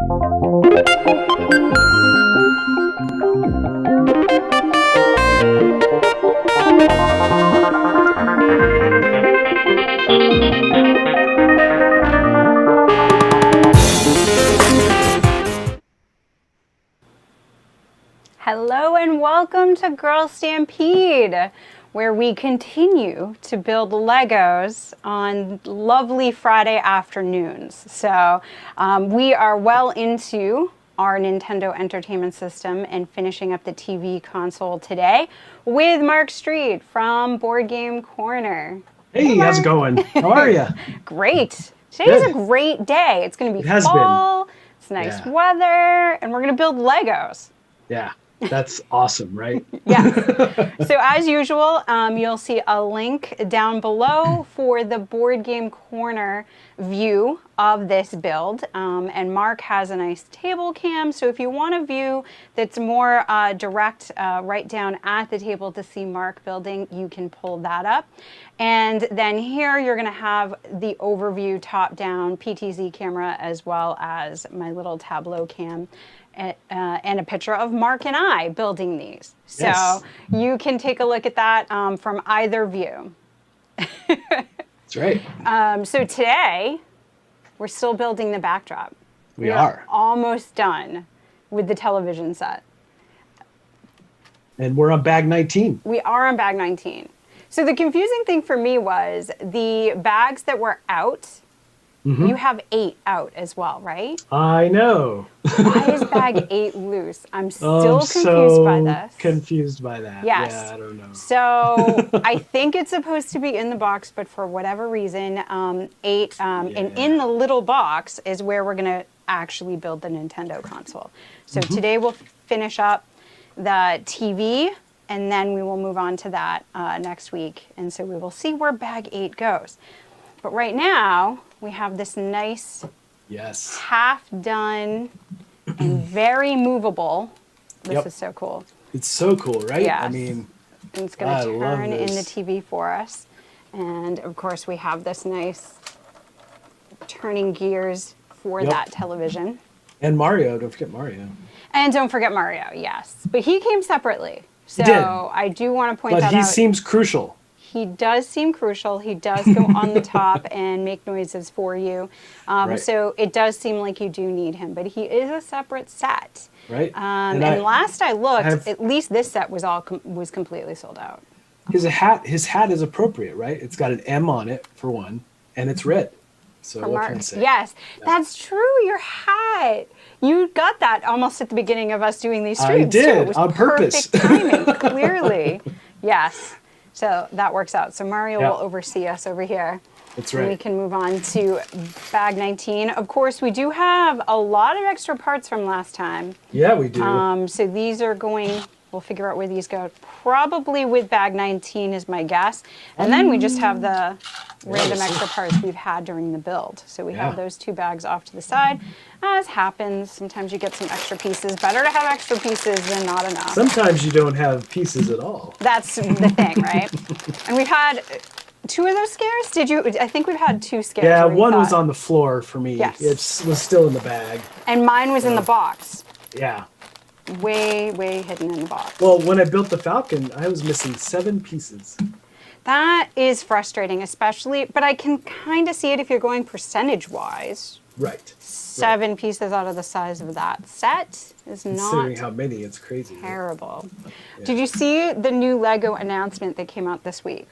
Hello and welcome to Girls Stampede, where we continue to build Legos on lovely Friday afternoons. So we are well into our Nintendo Entertainment System and finishing up the TV console today with Mark Streed from Boardgame Corner. Hey, how's it going? How are you? Great. Today's a great day. It's going to be fall, it's nice weather, and we're going to build Legos. Yeah. That's awesome, right? Yeah. So as usual, you'll see a link down below for the Boardgame Corner view of this build. And Mark has a nice table cam. So if you want a view that's more direct, right down at the table to see Mark building, you can pull that up. And then here you're going to have the overview top-down PTZ camera as well as my little Tableau cam. And a picture of Mark and I building these. So you can take a look at that from either view. That's right. So today, we're still building the backdrop. We are almost done with the television set. And we're on bag 19. We are on bag 19. So the confusing thing for me was the bags that were out. You have 8 out as well, right? I know. Why is bag 8 loose? I'm still confused by this. Confused by that. Yes. Yeah, I don't know. So I think it's supposed to be in the box, but for whatever reason, 8 and in the little box is where we're going to actually build the Nintendo console. So today we'll finish up the TV, and then we will move on to that next week. And so we will see where bag 8 goes. But right now, we have this nice half done and very movable. This is so cool. It's so cool, right? Yes. I mean, and it's going to turn in the TV for us. And of course, we have this nice turning gears for that television. And Mario, don't forget Mario. And don't forget Mario, yes. But he came separately. So I do want to point that out. But he seems crucial. He does seem crucial. He does go on the top and make noises for you. So it does seem like you do need him, but he is a separate set. Right. And last I looked, at least this set was was completely sold out. His hat is appropriate, right? It's got an M on it for one, and it's red. So what can I say? Yes, that's true. Your hat. You got that almost at the beginning of us doing these streams. I did, too. It was on purpose. Perfect timing, clearly. Yes. So that works out. So Mario will oversee us over here. That's right. And we can move on to bag 19. Of course, we do have a lot of extra parts from last time. Yeah, we do. So these are going, we'll figure out where these go. Probably with bag 19 is my guess. And then we just have the random extra parts we've had during the build. So we have those 2 bags off to the side. As happens, sometimes you get some extra pieces. Better to have extra pieces than not enough. Sometimes you don't have pieces at all. That's the thing, right? And we've had 2 of those scares. Did you? I think we've had 2 scares. Yeah, one was on the floor for me. Yes. It was still in the bag. And mine was in the box. Yeah. Way hidden in the box. Well, when I built the Falcon, I was missing 7 pieces. That is frustrating, especially, but I can kind of see it if you're going percentage-wise. Right. 7 pieces out of the size of that set is not considering how many, it's crazy. Terrible. Yeah. Did you see the new LEGO announcement that came out this week?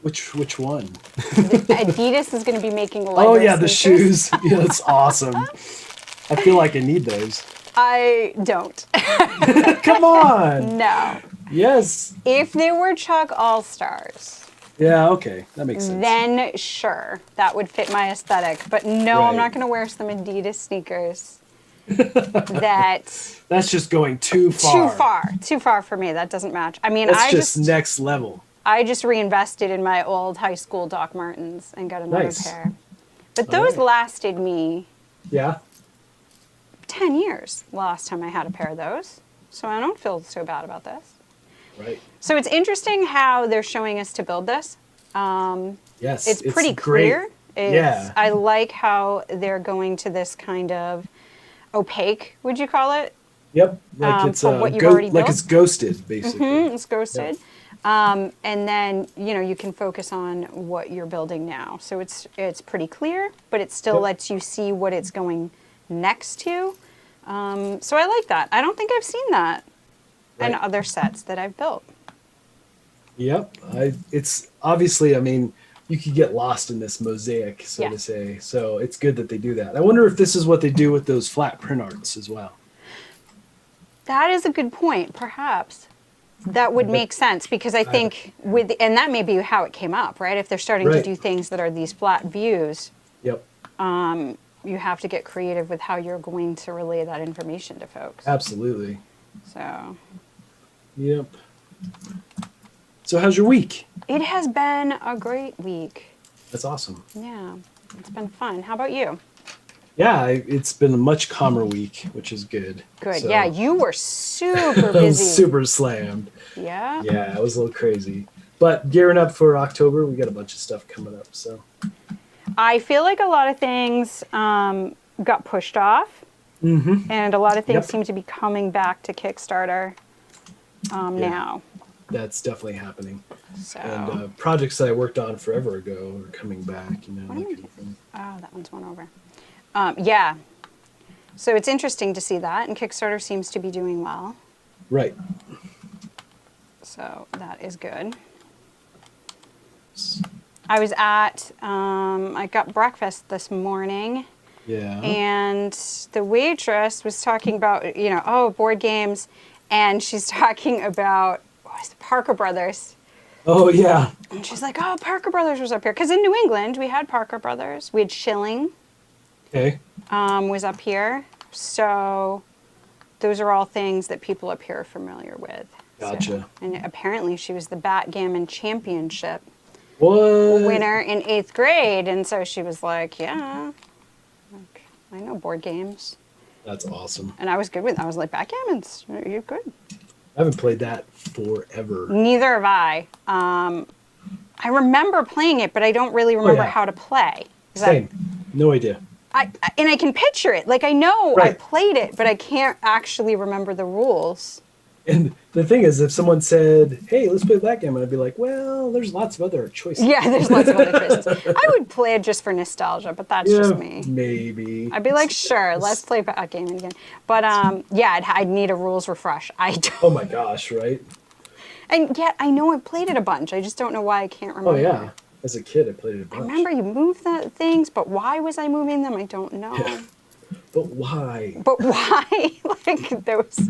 Which one? Adidas is going to be making LEGO Oh yeah, sneakers. the shoes. Yeah, that's awesome. I feel like I need those. I don't. Come on. No. Yes. If they were Chuck All-Stars. Yeah, okay. That makes sense. Then sure, that would fit my aesthetic. But no, I'm not going to wear some Adidas sneakers. That's just going too far. Too far for me. That doesn't match. I mean, that's just next level. I just reinvested in my old high school Doc Martens and got another pair. But those lasted me 10 years the last time I had a pair of those. So I don't feel so bad about this. Right. So it's interesting how they're showing us to build this. Yes. It's pretty clear. Yeah. I like how they're going to this kind of opaque, would you call it? Yep, like it's from what you've already like built? it's ghosted, basically. It's ghosted. Yep. And then, you can focus on what you're building now. So it's pretty clear, but it still Yep. lets you see what it's going next to. So I like that. I don't think I've seen that in Right. other sets that I've built. Yep. It's obviously, I mean, you could get lost in this mosaic, so Yeah. to say. So it's good that they do that. I wonder if this is what they do with those flat print arts as well. That is a good point, perhaps. That would make sense because I think and that may be how it came up, right? If they're starting to Right. do things that are these flat views, Yep. you have to get creative with how you're going to relay that information to folks. Absolutely. So Yep. So how's your week? it has been a great week. That's awesome. Yeah, it's been fun. How about you? Yeah, it's been a much calmer week, which is good. Good. So, Yeah, you were super I was busy. super slammed. Yeah? Yeah, it was a little crazy. But gearing up for October, we got a bunch of stuff coming up. So I feel like a lot of things got pushed off, and a lot of things Yep. seem to be coming back to Kickstarter now. that's definitely happening. So, And projects that I worked on forever ago are coming back. You know, What that am I kind of thing. oh, that one's one over. Yeah. So it's interesting to see that, and Kickstarter seems to be doing well. Right. So that is good. I was at, I got breakfast this morning, Yeah. and the waitress was talking about, board games, and she's talking about Parker Brothers. Oh yeah. And she's like, oh, Parker Brothers was up here. Because in New England, we had Parker Brothers. We had Schilling Okay. was up here. So those are all things that people up here are familiar with. Gotcha. So, and apparently she was the Backgammon Championship What? winner in 8th grade. And so she was like, yeah, like, I know board games. That's awesome. And I was good with it. I was like, backgammons, you're good. I haven't played that forever. Neither have I. I remember playing it, but I don't really remember yeah. how to play. Same. No idea. And I can picture it. Like, I know I Right. played it, but I can't actually remember the rules. And the thing is, if someone said, "Hey, let's play backgammon," I'd be like, "Well, there's lots of other choices." Yeah, there's lots of other choices. I would play it just for nostalgia, but that's just me. Maybe. I'd be like, sure, let's play backgammon again. But I'd need a rules refresh. I don't. Oh my gosh! Right? And yet, I know I've played it a bunch. I just don't know why I can't remember. Oh yeah. As a kid, I played it a bunch. I remember you moved the things, but why was I moving them? I don't know. Yeah. But why? But why? Like, there was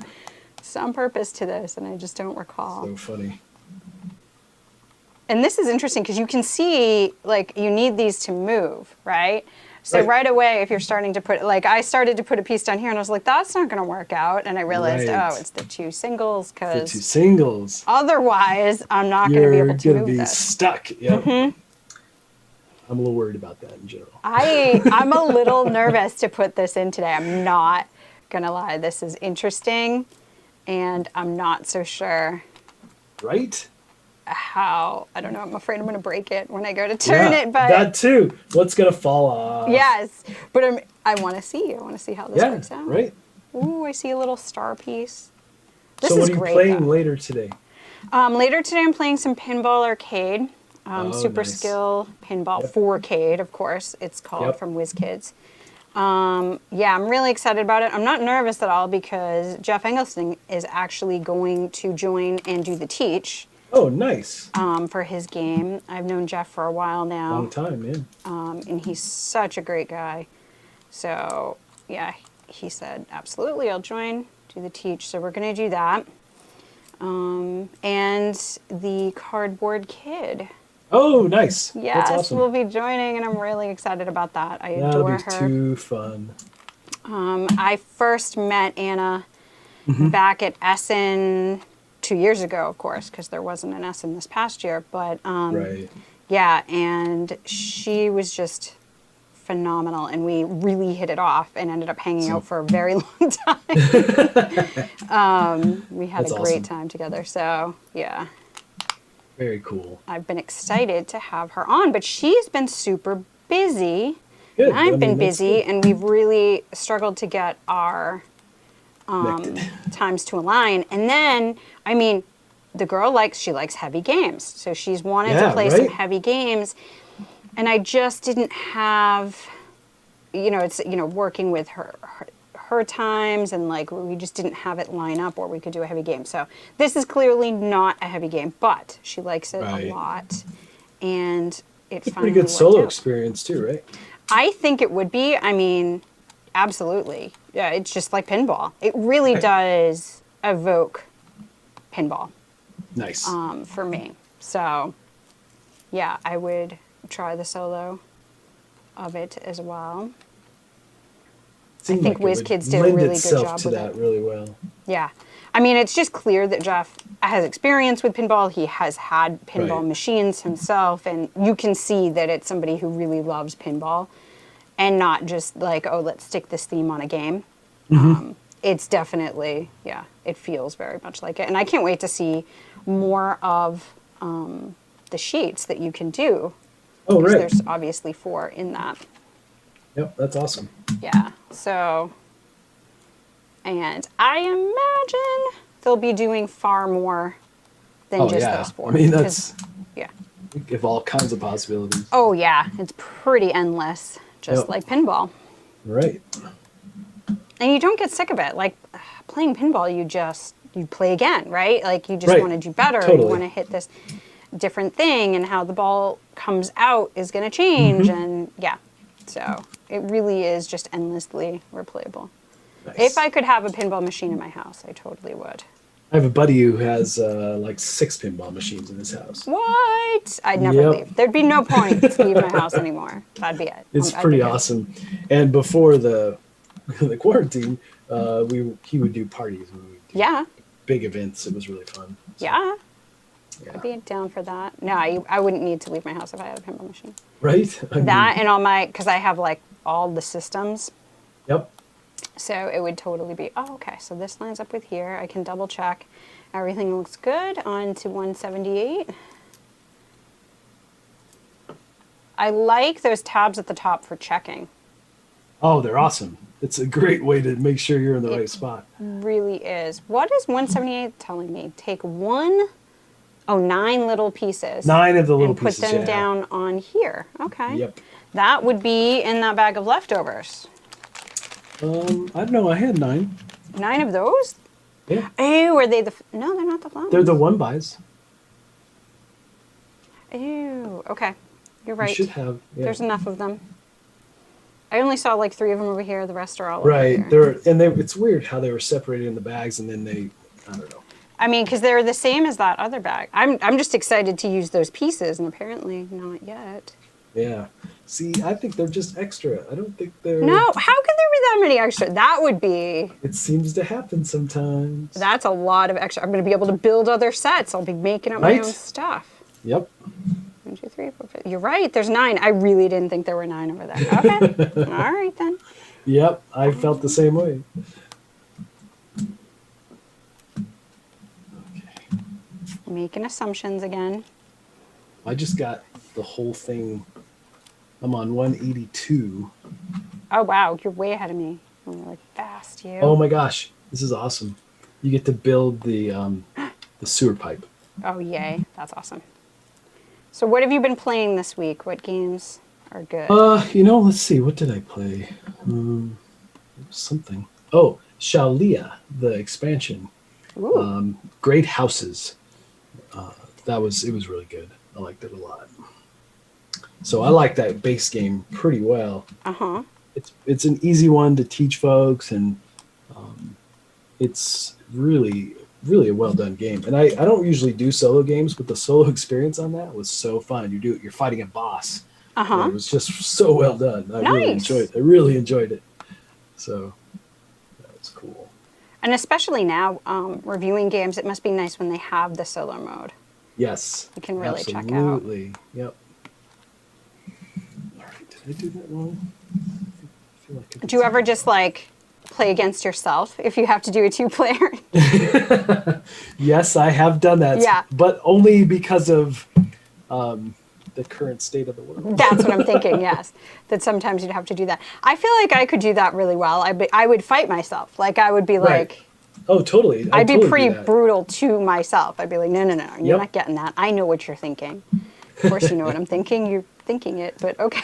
some purpose to this, and I just don't recall. So funny. And this is interesting because you can see, like, you need these to move, right? So Right. right away, if you're starting to put, like, I started to put a piece down here, and I was like, that's not going to work out. And I realized, Right. oh, it's the two singles, The two because singles. otherwise, I'm not going to be You're able to gonna move be this. stuck. Yep. I'm a little worried about that in general. I'm a little nervous to put this in today. I'm not going to lie. This is interesting, and I'm not so sure Right? how. I don't know. I'm afraid I'm going to break it when I go to turn it, but that too. What's gonna fall off? yes. But I want to see. I want to see how this Yeah. works out. Right. Ooh, I see a little star piece. This So is what are you great. playing though. later today? Later today, I'm playing some Pinball Arcade. Super nice. Skill Pinball Yep. 4Cade, of course. It's called Yep. from WizKids. Yeah, I'm really excited about it. I'm not nervous at all because Jeff Engelston is actually going to join and do the teach Oh, nice. for his game. I've known Jeff for a while now. Long time, man. And he's such a great guy. So, yeah, he said, absolutely, I'll join, do the teach. So we're going to do that. And the Cardboard Kid. Oh, nice. Yes, That's awesome. we'll be joining, and I'm really excited about that. I That'll adore be her. too fun. I first met Anna Mm-hmm. back at Essen 2 years ago, of course, because there wasn't an Essen this past year. But Right. yeah, and she was just phenomenal, and we really hit it off and ended up hanging out for a very long time. We had That's a great awesome. time together. So yeah, Very cool. I've been excited to have her on, but she's been super busy. Good. And I've I been mean, that's busy, good. and we've really struggled to get our Connected. times to align. And then, I mean, the girl she likes heavy games. So she's wanted to Yeah, play some right? heavy games. And I just didn't have, it's, working with her times, and like we just didn't have it line up where we could do a heavy game. So this is clearly not a heavy game, but she likes it a Right. lot. And it It's a finally pretty good worked solo out. experience too, right? I think it would be. I mean, absolutely. Yeah, it's just like pinball. It really Right. does evoke pinball Nice. for me. So, yeah, I would try the solo of it as well. Seemed think like it would WizKids did a lend really good itself job to with that it. really well. Yeah. I mean, it's just clear that Jeff has experience with pinball. He has had pinball Right. machines himself, and you can see that it's somebody who really loves pinball and not just like, oh, let's stick this theme on a game. It's definitely, yeah, it feels very much like it. And I can't wait to see more of the sheets that you can do. Oh, Because right. there's obviously 4 in that. Yep, that's awesome. Yeah. So, and I imagine they'll be doing far more than Oh, just yeah. those 4. I mean, 'cause- that's yeah. we give all kinds of possibilities. Oh yeah, it's pretty endless, just Yep. like pinball. Right. And you don't get sick of it. Like playing pinball, you play again, right? Like you just Right. want to do better. Totally. You want to hit this different thing, and how the ball comes out is going to change. Mm-hmm. And yeah, so it really is just endlessly replayable. Nice. If I could have a pinball machine in my house, I totally would. I have a buddy who has like 6 pinball machines in his house. What? I'd never Yep. leave. There'd be no point to leave my house anymore. That'd be it. It's I'd be pretty good. awesome. And before the the quarantine, he would do parties when we would do Yeah, big events. It was really fun. So, yeah. yeah. I'd be down for that. No, I wouldn't need to leave my house if I had a pinball machine. Right? I mean, That and all my, because I have like all the systems. Yep. So it would totally be, oh, okay, so this lines up with here. I can double check. Everything looks good. On to 178. I like those tabs at the top for checking. Oh, they're awesome. It's a great way to make sure you're in the It- right spot. Really is. What is 178 telling me? Take 9 little pieces. 9 of the little and put pieces. them yeah. down on here. Okay. Yep. That would be in that bag of leftovers. I don't know. I had 9. 9 of those? Yeah. Ew, are they the... No, they're not the flat They're the ones. 1-buys. Ew, okay. You're You right. should have. Yeah. There's enough of them. I only saw like 3 of them over here. The rest are all Right. over here. It's weird how they were separated in the bags and then I don't know. I mean, because they're the same as that other bag. I'm just excited to use those pieces, and apparently not yet. Yeah. See, I think they're just extra. I don't think they're. No, how could there be that many extra? That would be... It seems to happen sometimes. That's a lot of extra. I'm going to be able to build other sets. I'll be making up my Right. own stuff. Yep. 1, 2, 3, 4, 5. You're right. There's 9. I really didn't think there were 9 over there. Okay. All right then. Yep. I felt the same way. Okay. Making assumptions again. I just got the whole thing. I'm on 182. Oh wow, you're way ahead of me. I'm really fast, you. Oh my gosh, this is awesome. You get to build the sewer pipe. Oh yay, that's awesome. So what have you been playing this week? What games are good? Let's see. What did I play? Something. Oh, Shaolia, the expansion. Ooh. Great Houses. It was really good. I liked it a lot. So I like that base game pretty well. Uh-huh. It's an easy one to teach folks, and it's really a well done game. And I don't usually do solo games, but the solo experience on that was so fun. You're fighting a boss. Uh-huh. And it was just so well done. I Nice. really enjoyed it. So that was cool. And especially now, reviewing games, it must be nice when they have the solo mode. Yes. You can really check out. Absolutely. Yep. All right. Did I do that wrong? I feel like I did Do you ever just like play against yourself if you have to do a 2-player? Yes, I have done that. Yeah. But only because of the current state of the world. That's what I'm thinking, yes. That sometimes you'd have to do that. I feel like I could do that really well. I would fight myself. Like, I would be Right. like... Oh, totally. I'd be totally do pretty that. brutal to myself. I'd be like, no, you're Yep. not getting that. I know what you're thinking. Of course you know what I'm thinking. You're thinking it, but okay.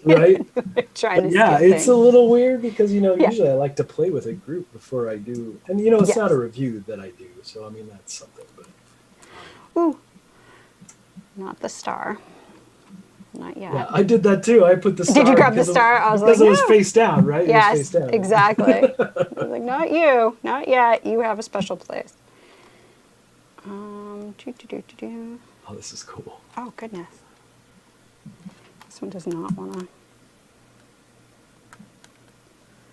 Right? Trying to Yeah, skip it's things. a little weird because, Yeah. usually I like to play with a group before I do. And, it's Yes. not a review that I do. So, I mean, that's something. But Ooh. Not the star. Not yet. yeah, I did that too. I put the star. Did you grab the because star? I was because like, it was no. face down, right? It was Yes, face down. exactly. I was like, not you. Not yet. You have a special place. Do. Oh, this is cool. Oh, goodness. This one does not want to...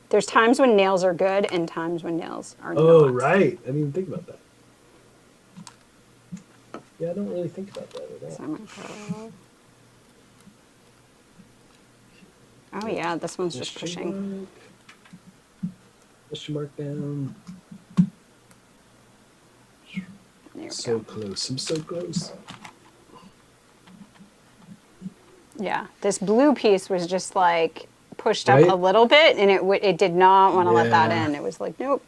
There's times when nails are good and times when nails are not. Oh, right. I didn't even think about that. Yeah, I don't really think about that at all. So I'm gonna go... Oh yeah, this one's just pushing. Question mark down. There we So go. close. I'm so close. Yeah, this blue piece was just like pushed up Right? a little bit, and it did not want to let that Yeah. in. It was like, nope,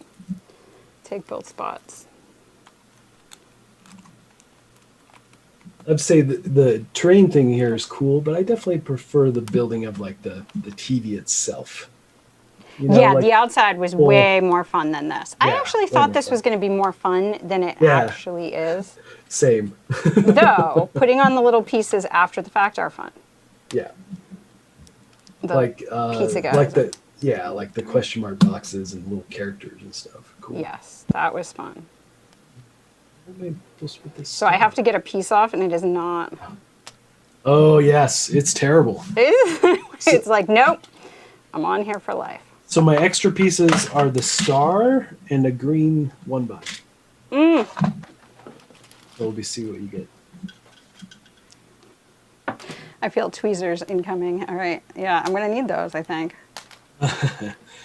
take both spots. I'd say the terrain thing here is cool, but I definitely prefer the building of like the TV itself. Yeah, like, the outside was well, way more fun than this. I yeah, actually way thought more this fun. was going to be more fun than it Yeah. actually is. Same. Though, putting on the little pieces after the fact are fun. Yeah. The Like pizza guys. like the question mark boxes and little characters and stuff. Cool. Yes, that was fun. What am I supposed to put this So I have to get a piece off, and it is not. Oh yes, it's terrible. It's like, nope, I'm on here for life. So my extra pieces are the star and a green 1-by. So we'll see what you get. I feel tweezers incoming. All right. Yeah, I'm going to need those, I think.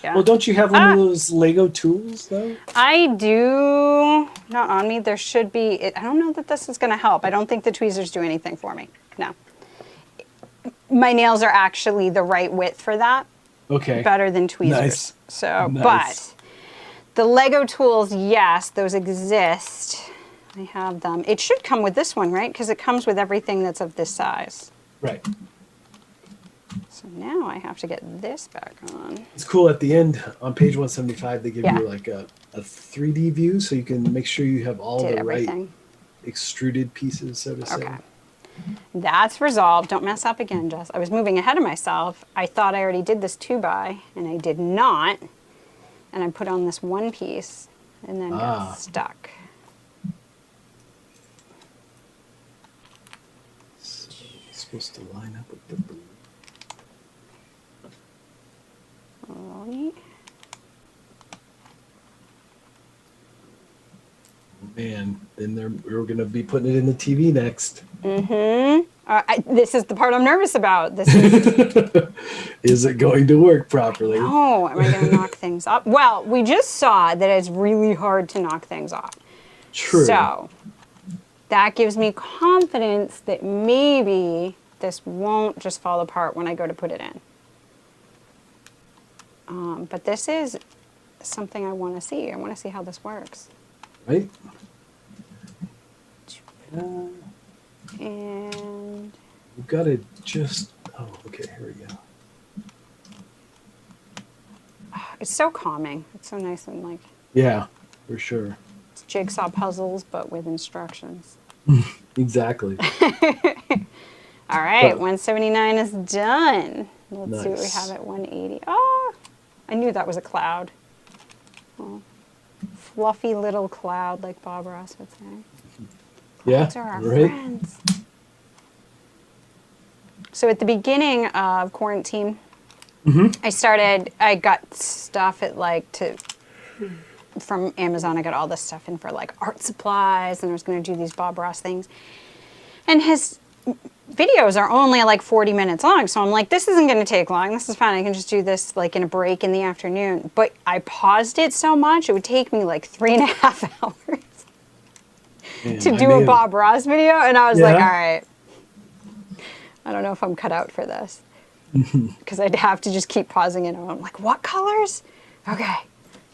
Yeah. Well, don't you have one of those Lego tools though? I do. Not on me. There should be. I don't know that this is going to help. I don't think the tweezers do anything for me. No. My nails are actually the right width for that. Okay. Better than tweezers. Nice. So, Nice. but the Lego tools, yes, those exist. I have them. It should come with this one, right? Because it comes with everything that's of this size. Right. So now I have to get this back on. It's cool at the end on page 175 they give Yeah. you like a 3D view so you can make sure you have all Did the everything. right extruded pieces, so to say. Okay. That's resolved. Don't mess up again, Jess. I was moving ahead of myself. I thought I already did this 2-by, and I did not. And I put on this one piece and then got stuck. So it's supposed to line up with the blue. Alright. Man, then we're going to be putting it in the TV next. This is the part I'm nervous about. This is, Is it going to work properly? oh, am I going to knock things off? Well, we just saw that it's really hard to knock things off. True. So that gives me confidence that maybe this won't just fall apart when I go to put it in. But this is something I want to see. I want to see how this works. Right? And We've got to just... Oh, okay, here we go. it's so calming. It's so nice and like Yeah, for sure. it's jigsaw puzzles, but with instructions. Exactly. All right, But- 179 is done. Let's see what we Nice. have at 180. Oh, I knew that was a cloud. Oh, fluffy little cloud, like Bob Ross would say. Yeah, Those are our right? friends. So at the beginning of quarantine, I got stuff from Amazon. I got all this stuff in for like art supplies, and I was going to do these Bob Ross things. And his videos are only like 40 minutes long, so I'm like, this isn't going to take long. This is fine. I can just do this like in a break in the afternoon. But I paused it so much, it would take me like 3.5 hours Man, to I do may a have- Bob Ross video, and I was like, Yeah? all right. I don't know if I'm cut out for this. Because I'd have to just keep pausing it. I'm like, what colors? Okay,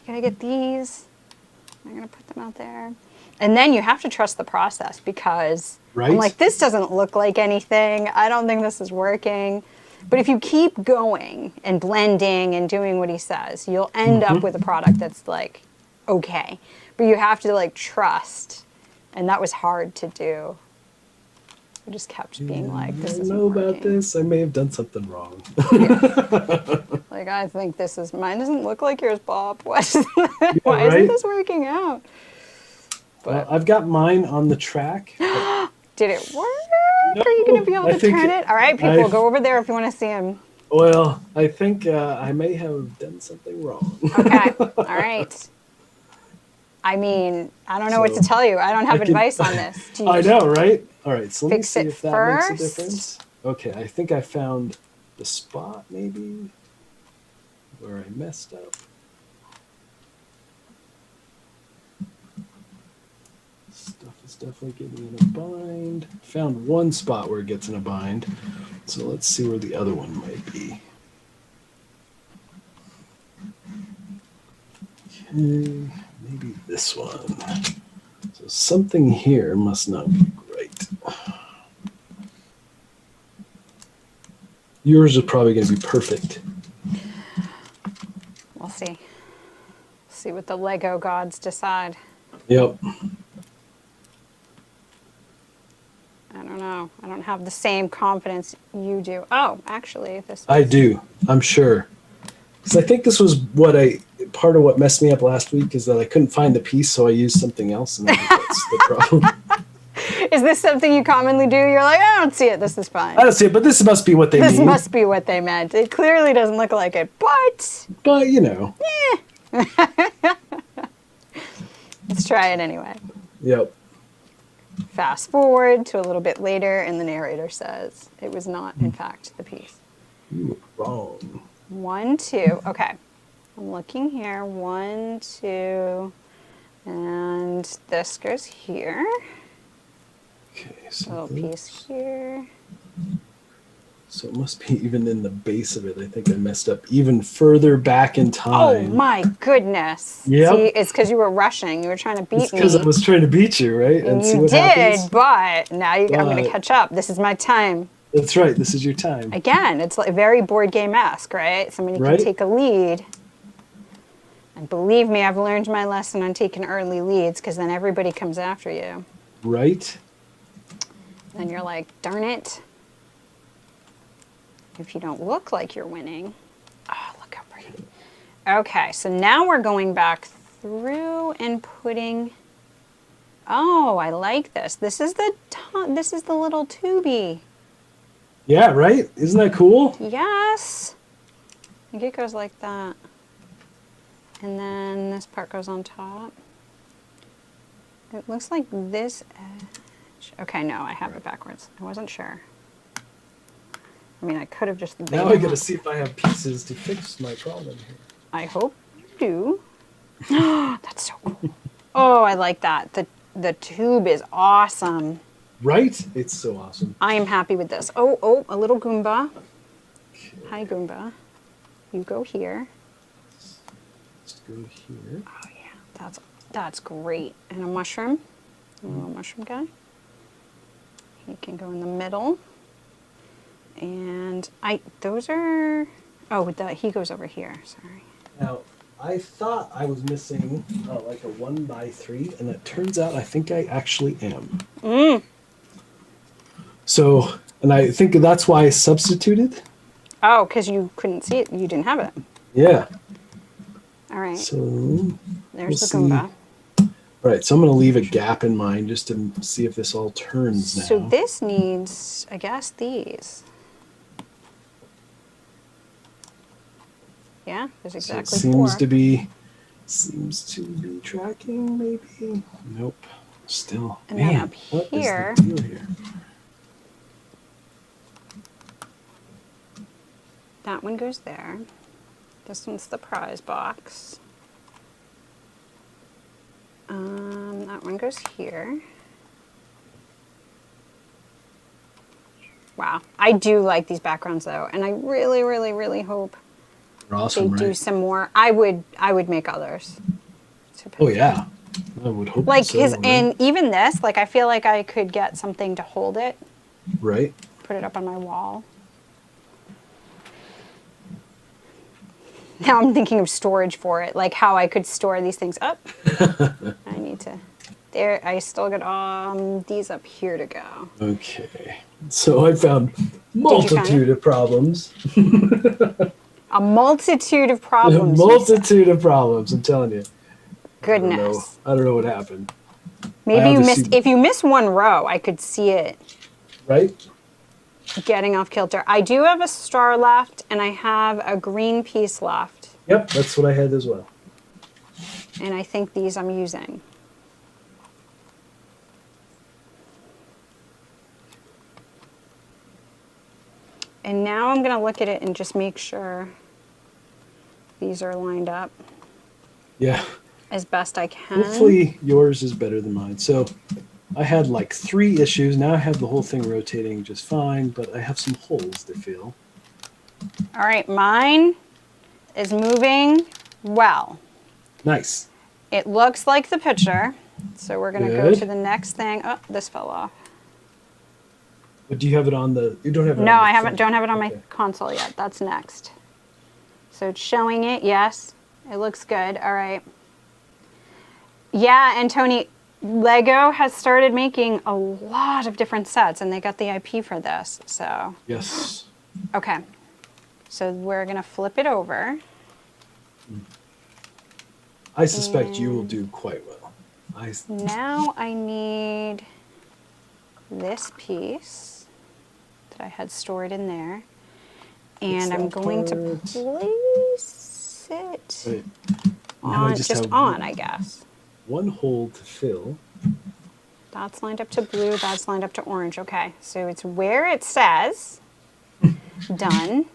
gotta get these. I'm gonna put them out there. And then you have to trust the process because I'm like, this doesn't look like anything. I don't think this is working. But if you keep going and blending and doing what he says, you'll end up with a product that's like, okay. But you have to like trust. And that was hard to do. I just kept being like, this isn't know working. about this. I may have done something wrong. Like, I think this is, mine doesn't look like yours, Bob. Why Yeah, isn't this working out? Well, I've got mine on the track. Did it work? No, Are you going to be able I to think turn it? All right, people, go over there if you want to see him. Well, I think I may have done something wrong. Okay, all right. I mean, I don't know what to tell you. I don't have advice on this. I know, right? All right, so let me fix see it if that first? makes a difference. Okay, I think I found the spot maybe where I messed up. Stuff is definitely getting in a bind. Found one spot where it gets in a bind. So let's see where the other one might be. Okay, maybe this one. So something here must not be right. Yours is probably going to be perfect. We'll see. See what the Lego gods decide. Yep. I don't know. I don't have the same confidence you do. Oh, actually, this I do. I'm sure. Because I think this was part of what messed me up last week is that I couldn't find the piece, so I used something else, and I think that's the problem. Is this something you commonly do? You're like, I don't see it. This is fine. I don't see it, but this must be what they mean. This must be what they meant. It clearly doesn't look like it, but... But, you know. Let's try it anyway. Yep. Fast forward to a little bit later, and the narrator says it was not, in fact, the piece. You were wrong. 1, 2. Okay. I'm looking here. 1, 2. And this goes here. Okay, A so little piece here. So it must be even in the base of it. I think I messed up even further back in time. Oh my goodness. Yep. See, it's because you were rushing. You were trying to beat me. It's because I was trying to beat you, right? And see you what did, happens. but now I'm going to catch up. This is my time. That's right. This is your time. Again, it's like very board game-esque, right? Somebody can take a lead. And believe me, I've learned my lesson on taking early leads because then everybody comes after you. Right. Then you're like, darn it. If you don't look like you're winning. Oh, look how pretty. Okay, so now we're going back through and putting... Oh, I like this. This is the little tubey. Yeah, right? Isn't that cool? Yes. I think it goes like that. And then this part goes on top. It looks like this edge. Okay, no, I have it backwards. I wasn't sure. I mean, I could have just... Now I gotta see if I have pieces to fix my problem here. I hope you do. That's so cool. Oh, I like that. The tube is awesome. Right? It's so awesome. I am happy with this. Oh, a little Goomba. Okay. Hi, Goomba. You go here. Let's go here. Oh, yeah. That's great. And a mushroom. A little mushroom guy. He can go in the middle. And those are... Oh, he goes over here. Sorry. Now, I thought I was missing like a 1x3, and it turns out I think I actually am. So, and I think that's why I substituted. Oh, because you couldn't see it. You didn't have it. Yeah. All right. So, there's the Goomba. All right, so I'm going to leave a gap in mine just to see if this all turns now. So this needs, I guess, these. Yeah, there's exactly so it 4. seems to be tracking, maybe. Nope. Still. And Man, then up what here, is the deal here? that one goes there. This one's the prize box. That one goes here. Wow. I do like these backgrounds though, and I really, really, really hope They're they awesome, do right? some more. I would make others. Oh yeah, I would hope Like so. his, Right? and even this, like I feel like I could get something to hold it, Right? put it up on my wall. Now I'm thinking of storage for it, like how I could store these things up. I need to. There, I still got these up here to go. Okay. So I found multitude of problems. A multitude of A problems. You said. multitude of problems. I'm telling you. Goodness. I don't know what happened. Maybe you missed. If you miss one row, I could see it. Right? Getting off kilter. I do have a star left, and I have a green piece left. Yep, that's what I had as well. And I think these I'm using. And now I'm going to look at it and just make sure these are lined up Yeah. as best I can. Hopefully yours is better than mine. So I had like 3 issues. Now I have the whole thing rotating just fine, but I have some holes to fill. All right, mine is moving well. Nice. It looks like the picture. So we're going to go Good. to the next thing. Oh, this fell off. But do you have it on the? You don't have it. No, on the I haven't. front. Don't have it on my Okay. console yet. That's next. So it's showing it. Yes, it looks good. All right. Yeah, and Tony, Lego has started making a lot of different sets, and they got the IP for this. So Yes. okay. So we're gonna flip it over. I suspect you will do quite well. Now I need this piece that I had stored in there. And I'm going to place it Wait. Now on, just on, I guess. One hole to fill. That's lined up to blue, that's lined up to orange. Okay, so it's where it says done.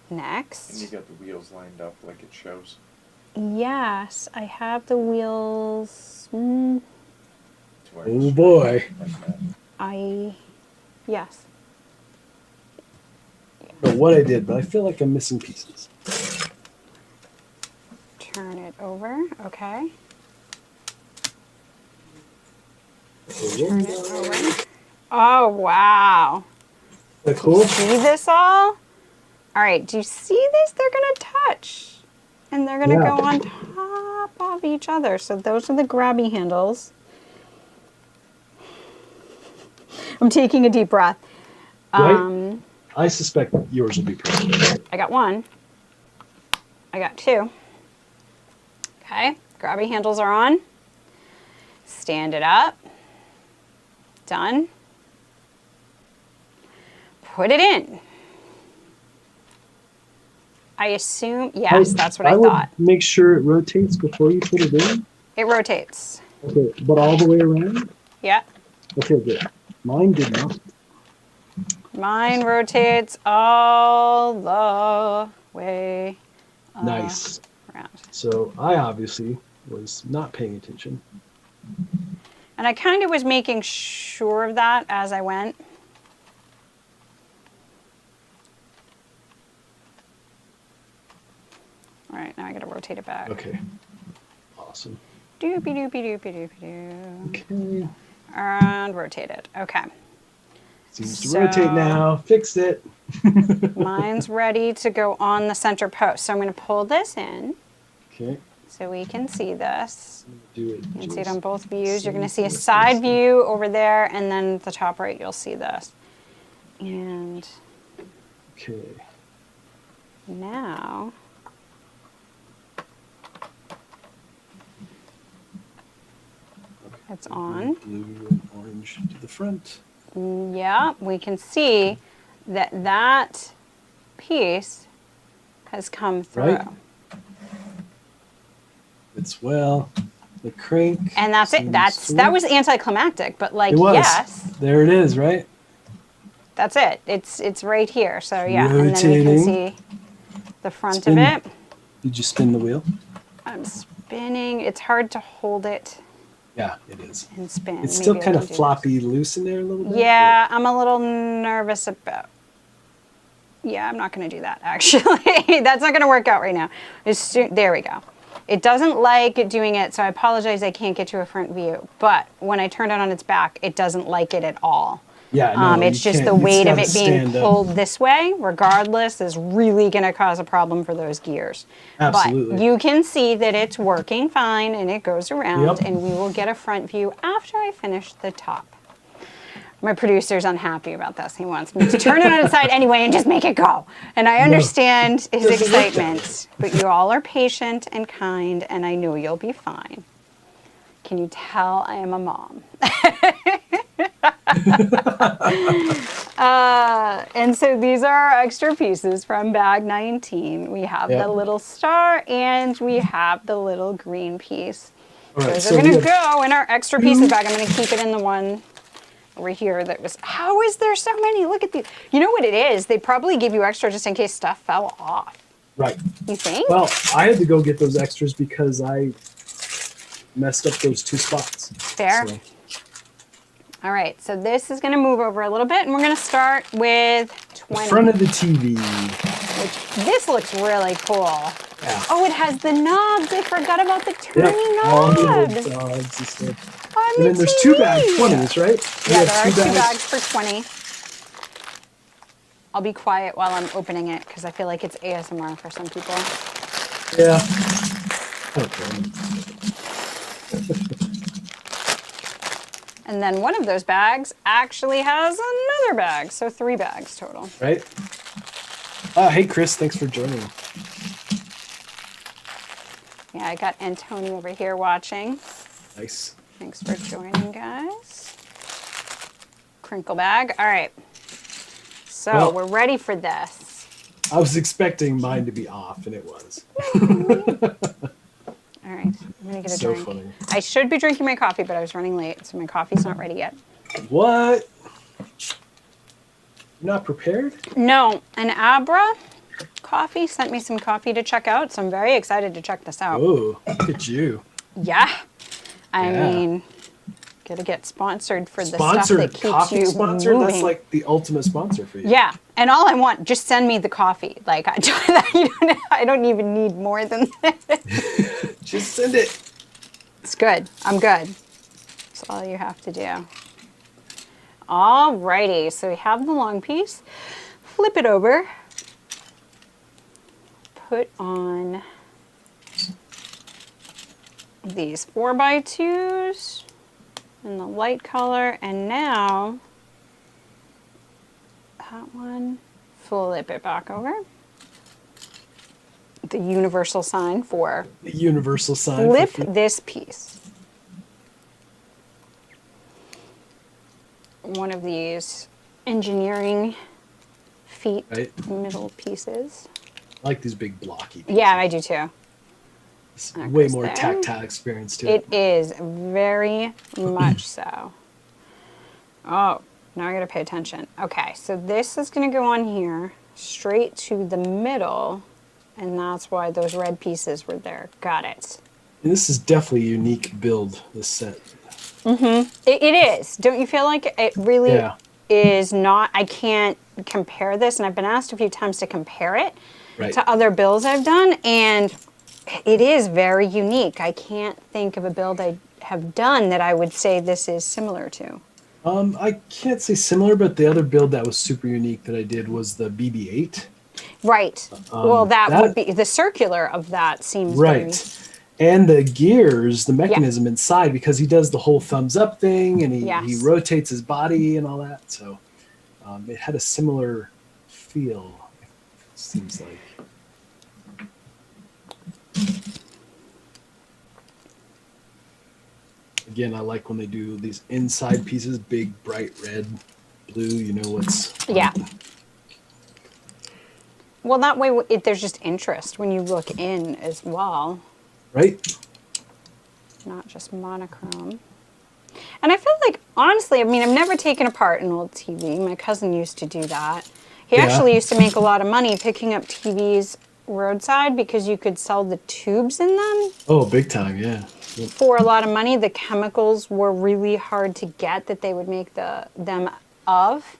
Next. And you got the wheels lined up like it shows. Yes, I have the wheels. To where Oh it's boy. like that. Yes. I don't know what I did, but I feel like I'm missing pieces. Turn it over, okay. Turn it over. Oh, wow. Is that cool? See this all? All right, do you see this? They're going to touch. And they're going to Yeah. go on top of each other. So those are the grabby handles. I'm taking a deep breath. Right? I suspect yours will be perfect. I got 1. I got 2. Okay, grabby handles are on. Stand it up. Done. Put it in. I assume, yes, that's what I thought. Would make sure it rotates before you put it in. It rotates. Okay, but all the way around? Yeah. Okay, good. Mine did not. Mine rotates all the way Nice. around. So I obviously was not paying attention. And I kind of was making sure of that as I went. All right, now I got to rotate it back. Okay. Awesome. Doopy doopy doopy doopy doo. Okay. And rotate it. Okay. Seems to rotate now. Fixed it. Mine's ready to go on the center post. So I'm going to pull this in Okay. so we can see this. Do it. You can see it on both views. You're going to see a side view over there, and then at the top right, you'll see this. And Okay. now, it's on. Blue and orange to the front. Yeah, we can see that that piece has come through. Right. It's well. The crank. And that's it. That was anticlimactic, but like, It was. yes, There it is, right? that's it. It's right here. So yeah, and then we Rotating. can see the front Spin. of it. Did you spin the wheel? I'm spinning. It's hard to hold it. Yeah, it is. and spin. It's still Maybe I kind can of do floppy loose in there a little this. bit. Yeah, I'm a little nervous about. Yeah, I'm not going to do that, actually. That's not going to work out right now. There we go. It doesn't like doing it, so I apologize I can't get to a front view. But when I turn it on its back, it doesn't like it at all. Yeah, no, It's just the weight of it being pulled this way, regardless, is really going to cause a problem for those gears. Absolutely. But you can see that it's working fine, and it goes around, Yep. and we will get a front view after I finish the top. My producer's unhappy about this. He wants me to turn it on its side anyway and just make it go. And I understand his Doesn't work that excitement, but you all are patient and kind, and I know you'll be fine. Can you tell I am a mom? And so these are our extra pieces from bag 19. We have the little star and we have the little green piece. All right, Those so are going we to have go in our extra pieces bag. I'm going to keep it in the one over here that was, how is there so many? Look at these. You know what it is? They probably give you extra just in case stuff fell off. Right. You think? Well, I had to go get those extras because I messed up those 2 spots. Fair. So, All right, so this is going to move over a little bit, and we're going to start with the 20. front of the TV. Which, this looks really cool. Yeah. Oh, it has the knobs. I forgot about the turning All the knobs. little dogs and stuff. On And the then there's 2 bag TV. 20s, right? We Yeah, have there are 2 bags for 20. I'll be quiet while I'm opening it because I feel like it's ASMR for some people. Yeah. Okay. And then one of those bags actually has another bag, so 3 bags total. Right? Hey, Chris, thanks for joining. Yeah, I got Antoni over here watching. Nice. Thanks for joining, guys. Crinkle bag. All right. So Well, we're ready for this. I was expecting mine to be off, and it was. All right. I'm going to get a So drink. funny. I should be drinking my coffee, but I was running late, so my coffee's not ready yet. What? You're not prepared? No, an Abra Coffee sent me some coffee to check out, so I'm very excited to check this out. Oh, look at you. Yeah. I Yeah. mean, gotta get sponsored for the Sponsored, stuff that keeps coffee you sponsor? moving. That's like the ultimate sponsor for you. Yeah, and all I want, just send me the coffee. Like, I don't even need more than that. Just send it. It's good. I'm good. That's all you have to do. Alrighty, so we have the long piece. Flip it over. Put on these 4x2s in the light color, and now that one, flip it back over. The universal sign for The universal sign. flip for this piece. One of these engineering feet Right. middle pieces. I like these big blocky pieces. Yeah, I do too. It's that way goes more there. tactile experience to it. It is very much so. Oh, now I gotta pay attention. Okay, so this is gonna go on here straight to the middle, and that's why those red pieces were there. Got it. And this is definitely a unique build, this set. It is. Don't you feel like it really Yeah. is not? I can't compare this, and I've been asked a few times to compare it Right. to other builds I've done, and it is very unique. I can't think of a build I have done that I would say this is similar to. I can't say similar, but the other build that was super unique that I did was the BB-8. Right. Well, that that- would be the circular of that seems Right. And the gears, the mechanism inside, because he does the whole thumbs up thing and he Yes. rotates his body and all that. So it had a similar feel, it seems like. Again, I like when they do these inside pieces, big, bright red, blue, you know what's... Yeah. Well, that way there's just interest when you look in as well, Right? not just monochrome. And I feel like, honestly, I mean, I've never taken apart an old TV. My cousin used to do that. He Yeah. actually used to make a lot of money picking up TVs roadside because you could sell the tubes in them. Oh, big time, yeah. for a lot of money. The chemicals were really hard to get that they would make them of.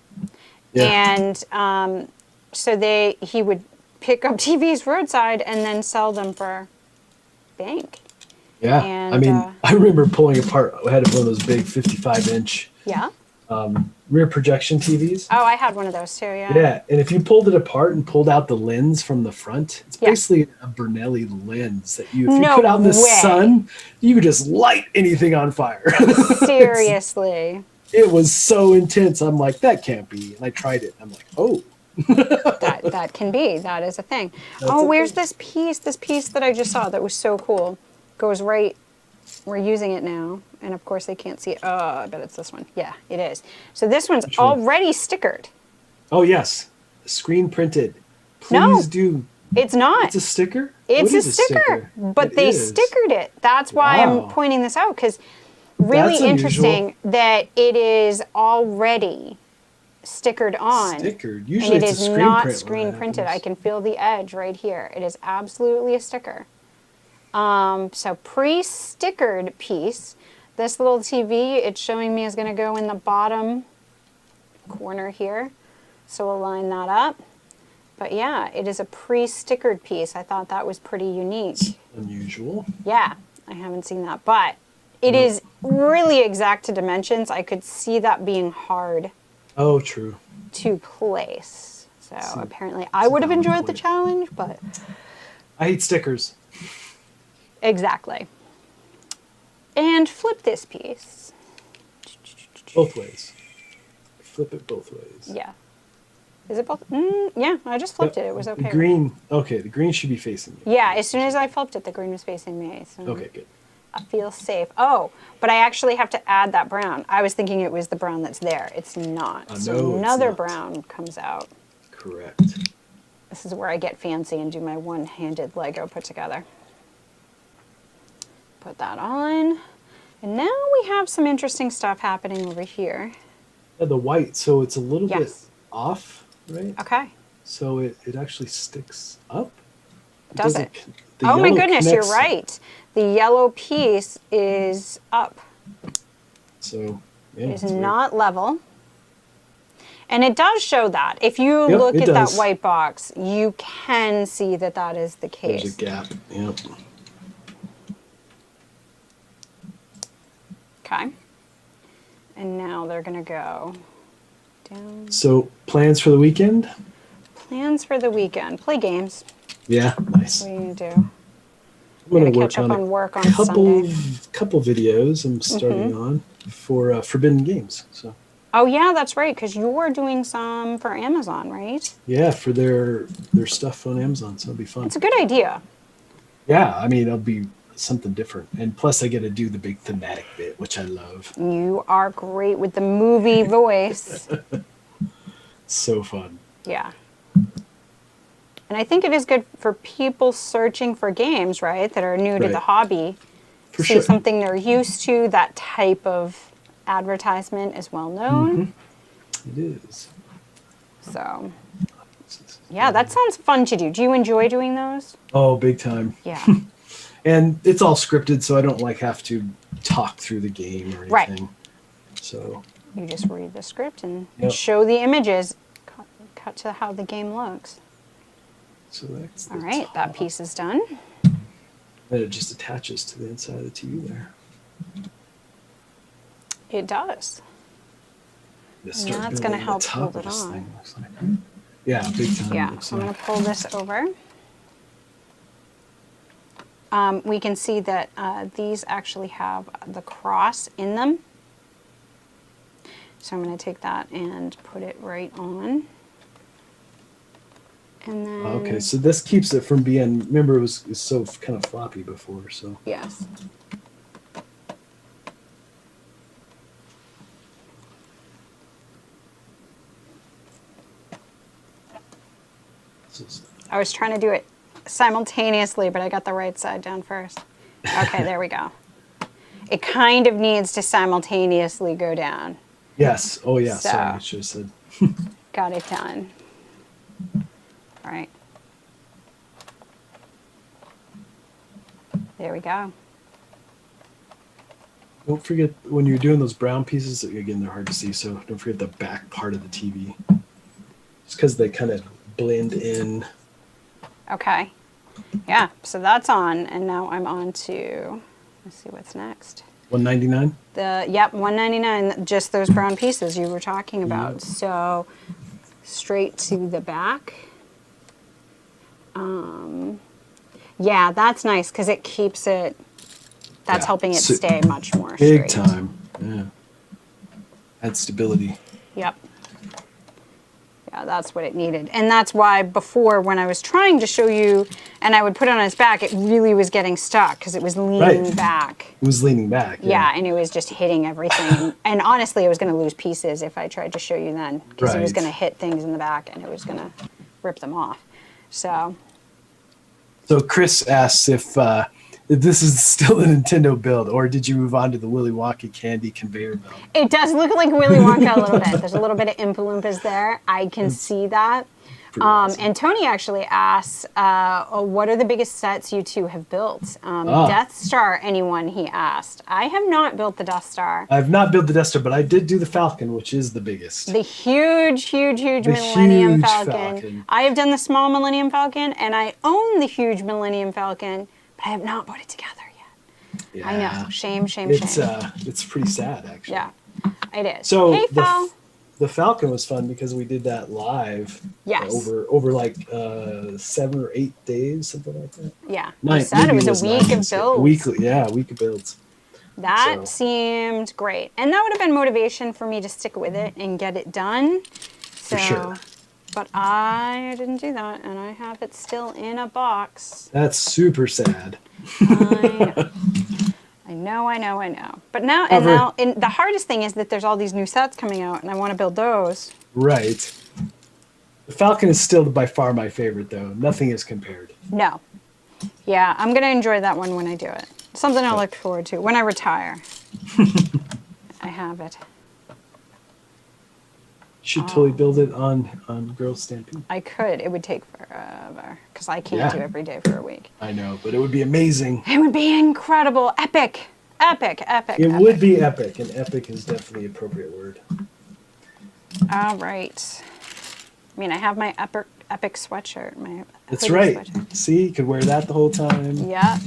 Yeah. And so he would pick up TVs roadside and then sell them for bank. Yeah. And, I mean, I remember pulling apart. I had one of those big 55-inch Yeah. rear projection TVs. Oh, I had one of those too. Yeah. Yeah, and if you pulled it apart and pulled out the lens from the front, it's Yeah. basically a Bernelli lens that if you No put out in the way. sun, you could just light anything on fire. Seriously. It was so intense. I'm like, that can't be. And I tried it. I'm like, oh. that can be. That is a thing. That's Oh, a where's thing. this piece? This piece that I just saw that was so cool. Goes right. We're using it now. And of course they can't see it. Oh, I bet it's this one. Yeah, it is. So this one's Which one? already stickered. Oh, yes. Screen printed. Please No. do. It's not. It's a sticker? It's What a is sticker, but It they is. stickered it. That's why Wow. I'm pointing this out, because really That's interesting that it is already stickered on. Stickered. And Usually it it's a is screen not print when screen that printed. I happens. can feel the edge right here. It is absolutely a sticker. So pre-stickered piece. This little TV, it's showing me is going to go in the bottom corner here. So we'll line that up. But yeah, it is a pre-stickered piece. I thought that was pretty unique. Unusual. Yeah, I haven't seen that. But it is really exact to dimensions. I could see that being hard Oh, true. to place. So So apparently I it's a would have valid enjoyed the point. challenge, but I hate stickers. exactly. And flip this piece. Both ways. Flip it both ways. Yeah. Is it both? Yeah, I just flipped it. It was okay. The green. Okay, the green should be facing you. Yeah, as soon as I flipped it, the green was facing me. So Okay, good. I feel safe. Oh, but I actually have to add that brown. I was thinking it was the brown that's there. It's not. So no, it's another not. brown comes out. Correct. This is where I get fancy and do my one-handed Lego put together. Put that on. And now we have some interesting stuff happening over here. Yeah, the white, so it's a little bit Yes. off, right? Okay. So it actually sticks up. Does doesn't it? c- the Oh my yellow goodness, you're connects- right. The yellow piece is up. So yeah, It is it's weird. not level. And it does show that. If you Yep, look it at that does. white box, you can see that that is the There's case. a gap. Yep. Okay. And now they're going to go down. So plans for the weekend? Plans for the weekend. Play games. Yeah, nice. What are you going to do? I'm Gonna gonna work catch up on on work on couple Sunday. couple videos. I'm starting on for Forbidden Games. So Oh, yeah, that's right, because you're doing some for Amazon, right? yeah, for their stuff on Amazon. So it'll be fun. It's a good idea. Yeah, I mean it'll be something different, and plus I get to do the big thematic bit, which I love. You are great with the movie voice. So fun. Yeah. And I think it is good for people searching for games, right, that are new to Right. the hobby. For See sure. something they're used to, that type of advertisement is well known. It is. So, yeah, that sounds fun to do. Do you enjoy doing those? Oh, big time. Yeah. And it's all scripted, so I don't like have to talk through the game or Right. anything. So You just read the script and Yep. show the images, cut to how the game looks. that's the All right, top. that piece is done. Then it just attaches to the inside of the TV there. It does. Just And start that's building gonna the help top hold of it this on. thing, looks like. Yeah, big time. Yeah, looks so I'm going like. to pull this over. We can see that these actually have the cross in them. So I'm going to take that and put it right on. And then, Okay, so this keeps it from being. Remember, it was so kind of floppy before. So yes. this is, I was trying to do it simultaneously, but I got the right side down first. Okay, there we go. It kind of needs to simultaneously go down. yes. Oh yeah. So- Sorry, I should have said. Got it done. All right. There we go. Don't forget when you're doing those brown pieces, again, they're hard to see, so don't forget the back part of the TV. Just because they kind of blend in. Okay. Yeah, so that's on, and now I'm on to, let's see what's next. $199? Yep, $199, just those brown pieces you were talking about. Yep. So straight to the back. Yeah, that's nice because it keeps it, that's Yeah, helping it so- stay much more Big straight. time. Yeah. Add stability. Yep. Yeah, that's what it needed. And that's why before when I was trying to show you and I would put it on its back, it really was getting stuck because it was leaning Right. back. It was leaning back. Yeah, and it was just hitting everything. And honestly, I was going to lose pieces if I tried to show you then because it was Right. going to hit things in the back and it was going to rip them off. So, Chris asks if this is still a Nintendo build, or did you move on to the Willy Wonka candy conveyor belt? it does look like Willy Wonka a little bit. There's a little bit of Oompa Loompas there. I can see that. Pretty awesome. And Tony actually asks, what are the biggest sets you two have built? Death Star, anyone, he asked. I have not built the Death Star. I've not built the Death Star, but I did do the Falcon, which is the biggest. The huge The Millennium huge Falcon. Falcon. I have done the small Millennium Falcon, and I own the huge Millennium Falcon, but I have not put it together yet. Yeah. I know. Shame. It's pretty sad, actually. Yeah, it is. So hey, Phil. the Falcon was fun because we did that live. Yes. Over like 7 or 8 days, something like that. Yeah. Nine, You said it maybe was a week 9 of days. builds. A week of builds. That So- seemed great. And that would have been motivation for me to stick with it and get it done. So, For sure. But I didn't do that, and I have it still in a box. That's super sad. I know. But now, However- and the hardest thing is that there's all these new sets coming out, and I want to build those. Right. The Falcon is still by far my favorite, though. Nothing is compared. No. Yeah, I'm going to enjoy that one when I do it. Something I'll look forward to when I retire. I have it. Should totally build it on Girls Stampede. I could. It would take forever because I can't Yeah. do every day for a week. I know, but it would be amazing. It would be incredible. Epic. It would be epic, and epic is definitely an appropriate word. All right. I mean, I have my epic sweatshirt. My That's hoodie right. sweatshirt. See, you could wear that the whole time. Yeah.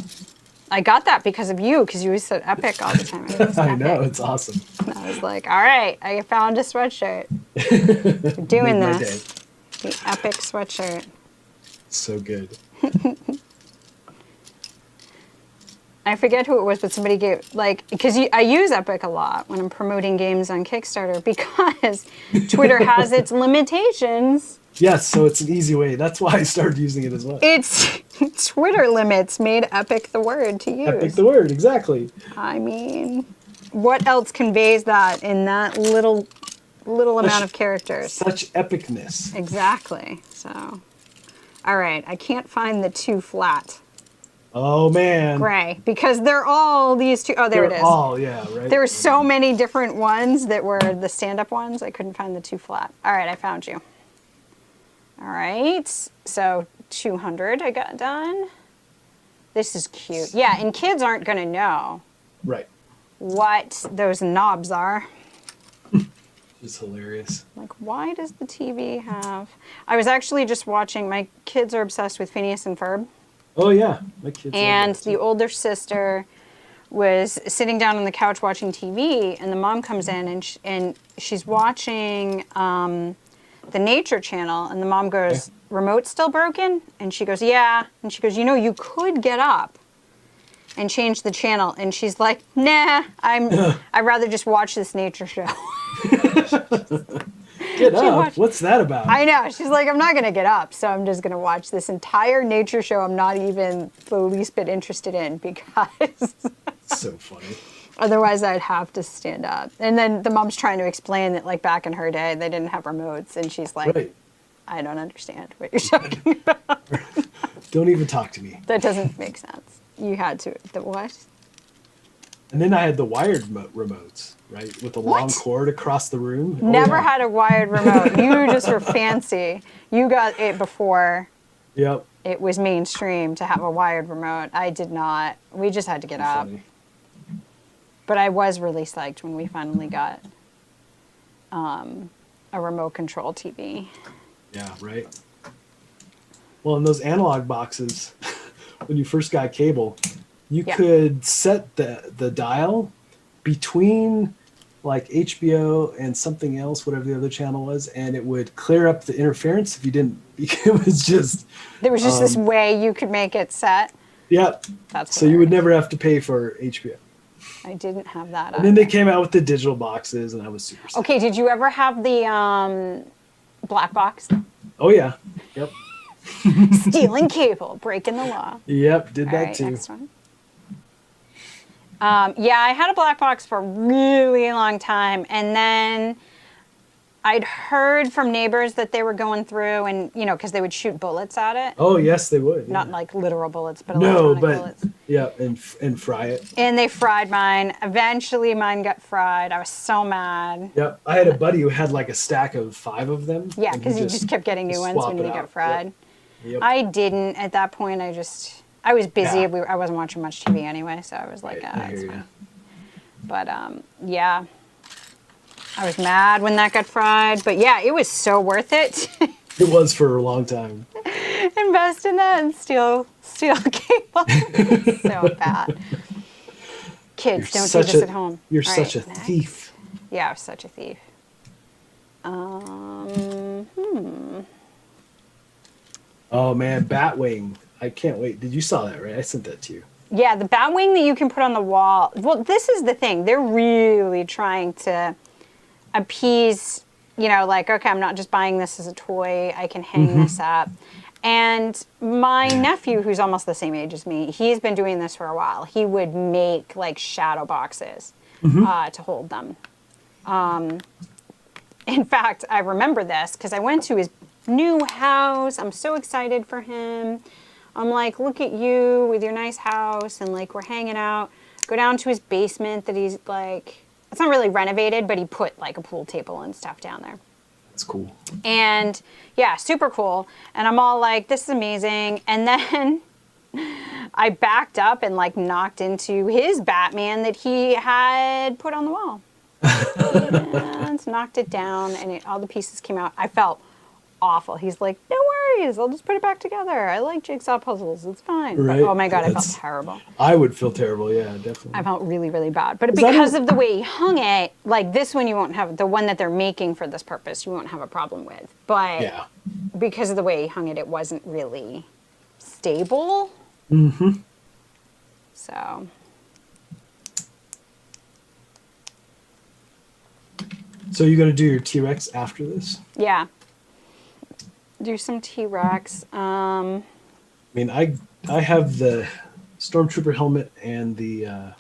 I got that because of you, because you always said epic all the time. It was I know, epic. it's awesome. And I was like, all right, I found a sweatshirt. We're doing Made my this. The epic sweatshirt. So good. I forget who it was, but somebody gave, because I use Epic a lot when I'm promoting games on Kickstarter because Twitter has its limitations. Yes, so it's an easy way. That's why I started using it as well. Its Twitter limits made Epic the word to use. Epic the word, exactly. I mean, what else conveys that in that little amount of characters? Such epicness. Exactly. So, all right, I can't find the 2 flat Oh, man. gray because they're all these 2. Oh, there it is. All, yeah, right? There were so many different ones that were the stand-up ones. I couldn't find the 2 flat. All right, I found you. All right, so 200 I got done. This is cute. Yeah, and kids aren't going to know Right. what those knobs are. It's hilarious. Like, why does the TV have... I was actually just watching... My kids are obsessed with Phineas and Ferb. Oh, yeah. My kids love And that, the too. older sister was sitting down on the couch watching TV, and the mom comes in, and she's watching the Nature Channel, and the mom goes, "Remote's still broken?" And she goes, "Yeah." And she goes, you could get up and change the channel. And she's like, "Nah, I'd rather just watch this nature show." Get up. watched- What's that about? I know. She's like, "I'm not going to get up, so I'm just going to watch this entire nature show I'm not even the least bit interested in because So funny. otherwise I'd have to stand up." And then the mom's trying to explain that, like, back in her day, they didn't have remotes. And she's like, Right. "I don't understand what you're talking about. Don't even talk to me. That doesn't make sense. You had to. The what?" And then I had the wired remotes, right? With the long What? cord across the room. Oh, Never yeah. had a wired remote. You just were fancy. You got it before Yep. it was mainstream to have a wired remote. I did not. We just had to get up. Funny. But I was really psyched when we finally got a remote control TV. Yeah, right. Well, in those analog boxes, when you first got cable, you could set the dial between like HBO and something else, whatever the other channel was, and it would clear up the interference if you didn't. It was just There was just this way you could make it set. Yep. That's so you would never have to pay for HBO. I didn't have that. And then they came out with the digital boxes, and I was super sad. Okay, did you ever have the black box? Oh yeah. Yep. Stealing cable, breaking the law. Yep, did All that right, too. next one. Yeah, I had a black box for a really long time, and then I'd heard from neighbors that they were going through, and you know, because they would shoot bullets at it. Oh yes, they would. Not like literal bullets, but no, electronic but bullets. yeah, and fry it. And they fried mine. Eventually, mine got fried. I was so mad. Yep, I had a buddy who had like a stack of 5 of them. Yeah, because you just kept getting new ones when you got fried. Yep. I didn't at that point. I was busy. Yeah. I wasn't watching much TV anyway, so I was like, it's fine. But yeah, I was mad when that got fried. But yeah, it was so worth it. It was for a long time. Invest in that and steal cable. So bad. Kids, don't do this at home. You're such a thief. Yeah, I was such a thief. Oh man, Batwing. I can't wait. Did you saw that, right? I sent that to you. Yeah, the Batwing that you can put on the wall. Well, this is the thing. They're really trying to appease, you know, like, okay, I'm not just buying this as a toy. I can hang this up. And my nephew, who's almost the same age as me, he's been doing this for a while. He would make like shadow boxes to hold them. In fact, I remember this because I went to his new house. I'm so excited for him. I'm like, look at you with your nice house, and like we're hanging out. Go down to his basement that he's like, it's not really renovated, but he put like a pool table and stuff down there. That's cool. And yeah, super cool. And I'm all like, this is amazing. And then I backed up and like knocked into his Batman that he had put on the wall. And knocked it down, and all the pieces came out. I felt awful. He's like, no worries, I'll just put it back together. I like jigsaw puzzles. It's fine. Right. But, oh my God, I felt terrible. I would feel terrible. Yeah, definitely. I felt really, really bad. But because of the way he hung it, like this one you won't have, the one that they're making for this purpose, you won't have a problem with. But because of the way he hung it, it wasn't really stable. So. So you're going to do your T-Rex after this? Yeah. Do some T-Rex. I mean, I have the Stormtrooper helmet and the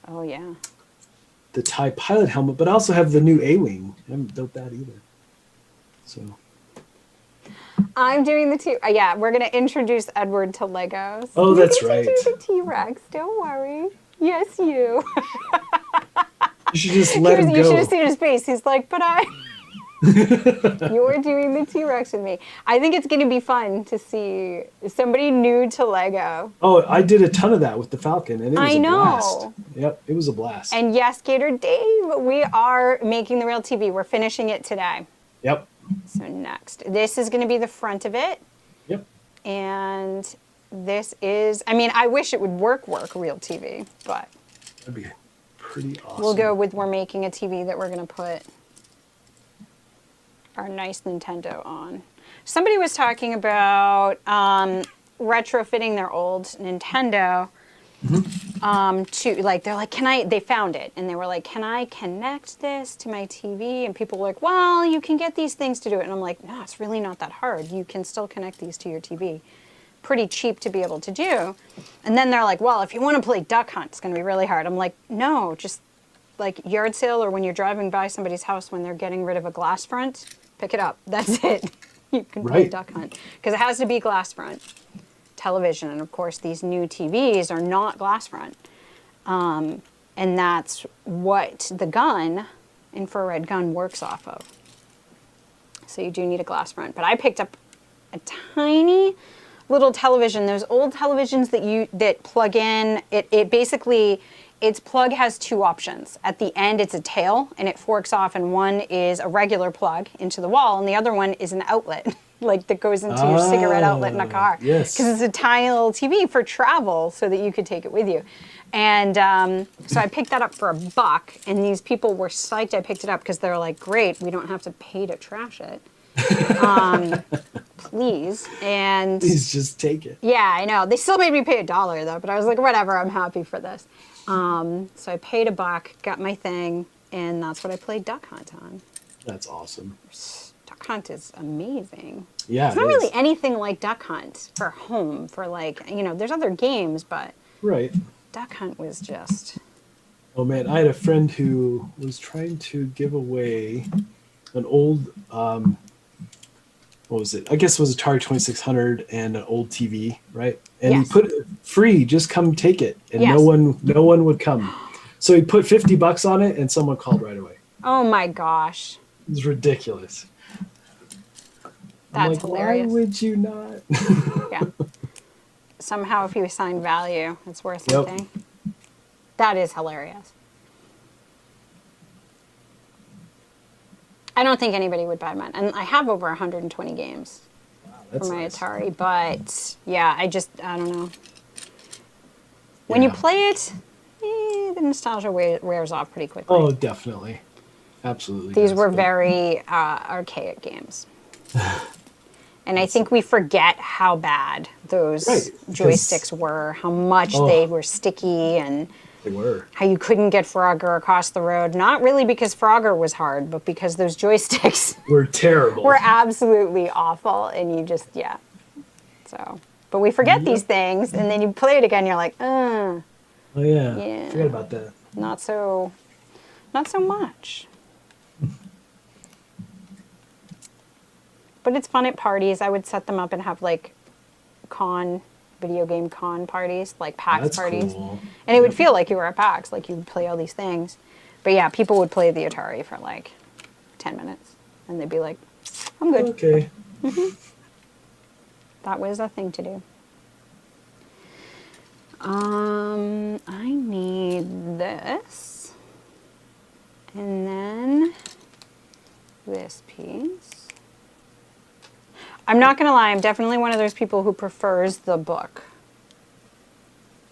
the TIE pilot helmet, but I also have the new A-Wing. I haven't built that either. So I'm doing the we're going to introduce Edward to Legos. Oh, that's right. You do the T-Rex. Don't worry. Yes, you. You should just let him go. You should have seen his face. He's like, but you're doing the T-Rex with me. I think it's going to be fun to see somebody new to Lego. Oh, I did a ton of that with the Falcon, and it was a blast. Yep, it was a blast. And yes, Gator Dave, we are making the real TV. We're finishing it today. Yep. So next, this is going to be the front of it. Yep. And this is, I mean, I wish it would work real TV, but that'd be pretty awesome. We'll go with, we're making a TV that we're going to put our nice Nintendo on. Somebody was talking about retrofitting their old Nintendo to, like, they're like, they found it, and they were like, can I connect this to my TV? And people were like, well, you can get these things to do it. And I'm like, no, it's really not that hard. You can still connect these to your TV. Pretty cheap to be able to do. And then they're like, well, if you want to play Duck Hunt, it's going to be really hard. I'm like, no, just like yard sale, or when you're driving by somebody's house when they're getting rid of a glass front, pick it up. That's it. You can play Duck Hunt. Because it has to be glass front television. And of course, these new TVs are not glass front. And that's what the gun, infrared gun, works off of. So you do need a glass front. But I picked up a tiny little television, those old televisions that plug in. It basically its plug has two options. At the end, it's a tail, and it forks off, and one is a regular plug into the wall, and the other one is an outlet, like that goes into your cigarette outlet in a car. Yes. Because it's a tiny little TV for travel so that you could take it with you. And so I picked that up for $1, and these people were psyched I picked it up because they're like, great, we don't have to pay to trash it. Please. And Please just take it. yeah, I know. They still made me pay $1 though, but I was like, whatever, I'm happy for this. So I paid $1, got my thing, and that's what I played Duck Hunt on. That's awesome. Duck Hunt is amazing. Yeah, It's not really anything like Duck Hunt for home, for like, there's other games, but Right. Duck Hunt was just... Oh man, I had a friend who was trying to give away an old, what was it? I guess it was Atari 2600 and an old TV, right? And Yes. he put it free, just come take it, and Yes. no one would come. So he put $50 on it, and someone called right away. Oh my gosh. It was ridiculous. I'm That's like, hilarious. Why would you not? Yeah. Somehow if you assign value, it's worth Yep. something. That is hilarious. I don't think anybody would buy mine. And I have over 120 games That's for my nice. Atari, but yeah, I don't know. When you Yeah. play it, the nostalgia wears off pretty quickly. Oh, definitely. Absolutely. These does, were but- very archaic games. And I think we forget how bad those Right, because- joysticks were, how much Oh. they were sticky, and They were. how you couldn't get Frogger across the road. Not really because Frogger was hard, but because those joysticks We're terrible. were absolutely awful, and you just, yeah. So, but we forget these things, and then you play it again, you're like, Oh yeah. Yeah. Forget about that. not so much. But it's fun at parties. I would set them up and have like video game con parties, like PAX That's parties. cool. And it would feel like you were at PAX, like you would play all these things. But yeah, people would play the Atari for like 10 minutes, and they'd be like, I'm good. Okay. That was a thing to do. I need this. And then this piece. I'm not going to lie, I'm definitely one of those people who prefers the book.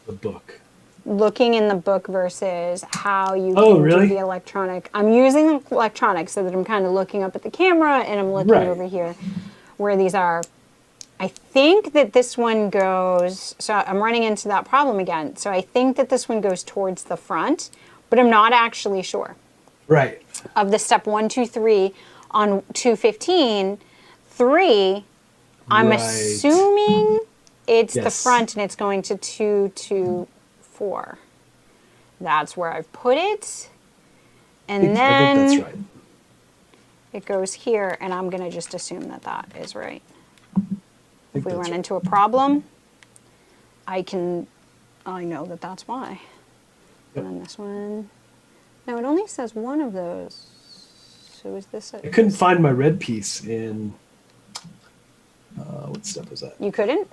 The book. Looking in the book versus how you Oh, can really? do the electronic. I'm using electronic so that I'm kind of looking up at the camera and I'm looking Right. over here where these are. I think that this one goes, so I'm running into that problem again. So I think that this one goes towards the front, but I'm not actually sure. Right. Of the step 1, 2, 3 on 215, 3, I'm Right. assuming it's the Yes. front and it's going to 2, 2, 4. That's where I've put it. And I think then that's right. it goes here, and I'm going to just assume that that is right. I If think we that's run right. into a problem, I know that that's why. Yep. And then this one. No, it only says one of those. So is this I couldn't find my red piece in. What step was that? You couldn't?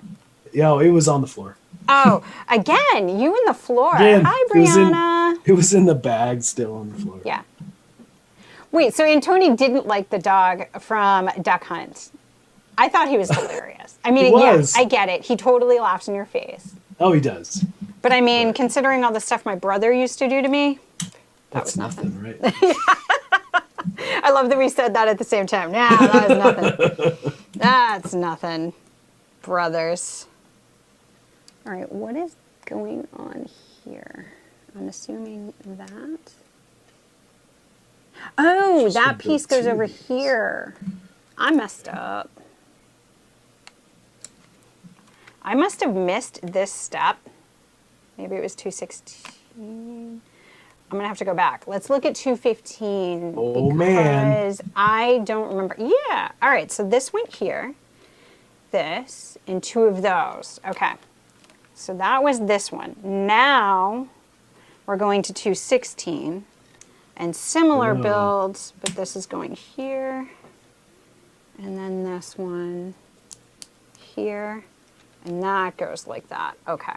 Yeah, it was on the floor. Oh, again, you and the floor. Again, Hi, it was in- Brianna. It was in the bag still on the floor. Yeah. Wait, so Antoni didn't like the dog from Duck Hunt. I thought he was hilarious. I mean, He was. yeah, I get it. He totally laughs in your face. Oh, he does. But I mean, Right. considering all the stuff my brother used to do to me, That's was nothing. right? I love that we said that at the same time. Nah, that was nothing. That's nothing, brothers. All right, what is going on here? I'm assuming that. Oh, Just that the piece goes over twos. here. I messed up. I must have missed this step. Maybe it was 216. I'm going to have to go back. Let's look at 215. Oh, man. Because I don't remember. Yeah. All right. So this went here. This and 2 of those. Okay. So that was this one. Now we're going to 216. And similar Oh. builds, but this is going here. And then this one here. And that goes like that. Okay.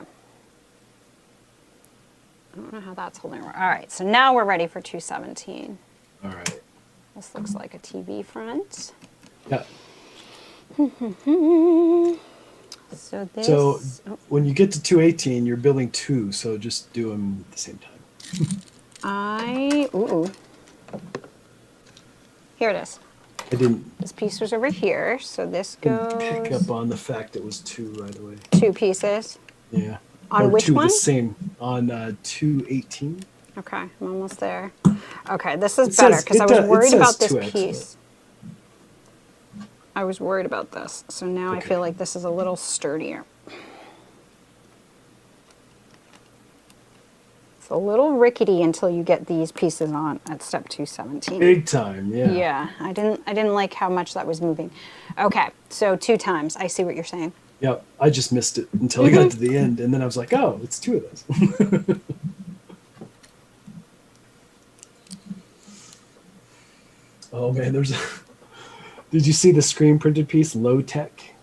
I don't know how that's holding. All right, so now we're ready for 217. All right. This looks like a TV front. Yeah. So this. So oh, when you get to 218, you're building 2, so just do them at the same time. ooh. Here it is. I didn't This piece was over here, so this pick goes up on the fact it was 2 right away. 2 pieces. Yeah. On or which 2 one? the same on 218. Okay, I'm almost there. Okay, this is It better says- because I it was does- it worried says about this 2X, piece. I was worried about this, so now I Okay. feel like this is a little sturdier. It's a little rickety until you get these pieces on at step 217. Big time, yeah. Yeah, I didn't like how much that was moving. Okay, so 2 times. I see what you're saying. Yep. I just missed it until I got to the end, and then I was like, oh, it's 2 of those. Oh man, there's a... Did you see the screen printed piece, low tech?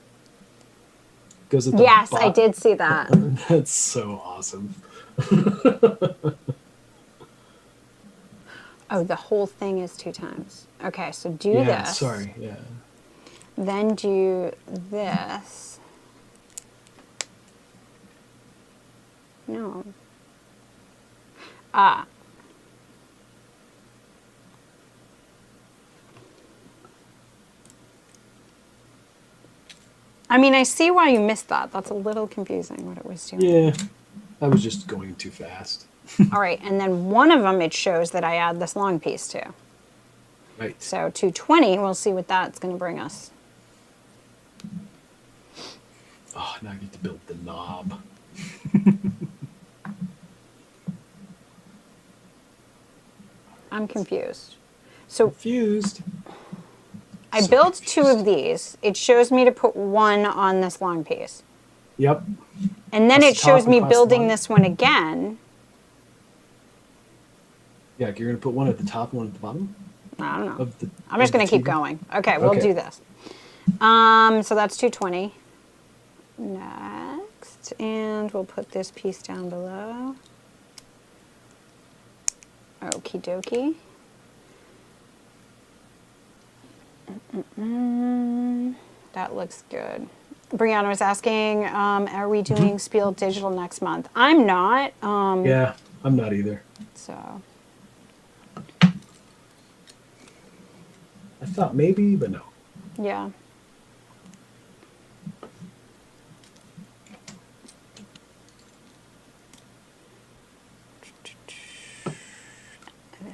Goes at the Yes, I bottom. did see that. That's so awesome. Oh, the whole thing is 2 times. Okay, so do Yeah, this. sorry, yeah. Then do this. No. Ah. I mean, I see why you missed that. That's a little confusing what it was doing. Yeah, I was just going too fast. All right, and then one of them it shows that I add this long piece to. Right. So 220, we'll see what that's going to bring us. Oh, now I get to build the knob. I'm confused. So Confused. I So built 2 confused. of these. It shows me to put 1 on this long piece. Yep. And then Across it the shows top, me across the building bottom. this one again. Yeah, you're gonna put one at the top, one at the bottom I don't know. of the. I'm just of the going to keep TV? going. Okay, we'll Okay. do this. So that's 220. Next, and we'll put this piece down below. Okie dokie. That looks good. Brianna was asking, are we doing Spiel Digital next month? I'm not. Yeah, I'm not either. So, I thought maybe, but no. yeah.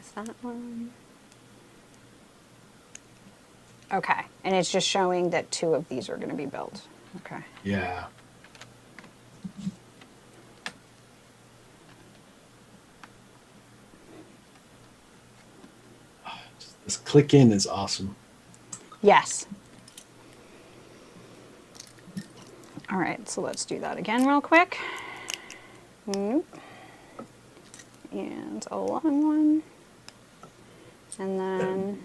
Is that one? Okay, and it's just showing that 2 of these are going to be built. Okay. Yeah. This click in is awesome. Yes. All right, so let's do that again real quick. Nope. And a long one. And then,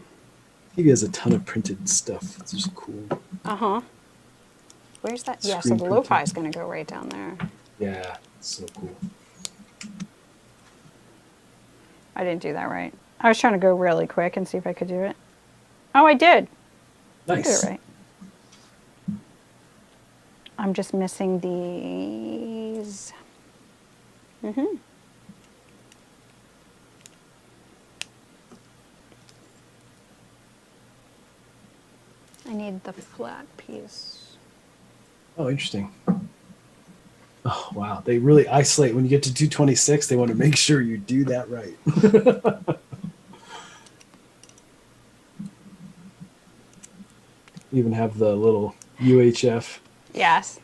He has a ton of printed stuff. It's just cool. uh-huh. Where's that? Yeah, so Screen the printing. lo-fi is going to go right down there. Yeah, it's so cool. I didn't do that right. I was trying to go really quick and see if I could do it. Oh, I did. I did Nice. it right. I'm just missing these. Mm-hmm. I need the flat piece. Oh, interesting. Oh, wow. They really isolate. When you get to 226, they want to make sure you do that right. Even have the little UHF. Yes.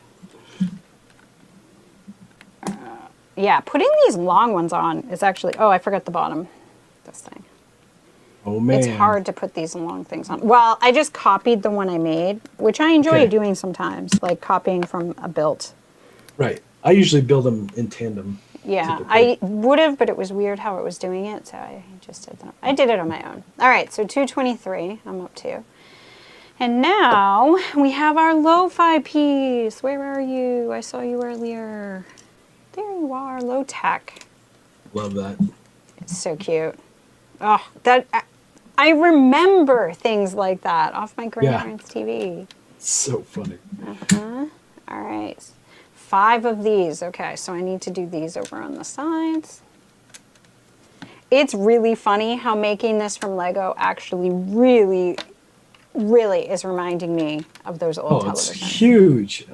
Yeah, putting these long ones on is actually, oh, I forgot the bottom. This thing. Oh, man. It's hard to put these long things on. Well, I just copied the one I made, which I enjoy Okay. doing sometimes, like copying from a built. Right. I usually build them in tandem. Yeah, typically. I would have, but it was weird how it was doing it, so I just did that. I did it on my own. All right, so 223, I'm up to. And now we have our lo-fi piece. Where are you? I saw you earlier. There you are, low tech. Love that. It's so cute. Oh, I remember things like that off my grandparents' TV. So funny. All right. 5 of these. Okay, so I need to do these over on the sides. It's really funny how making this from Lego actually really, really is reminding me of those old It's televisions. huge.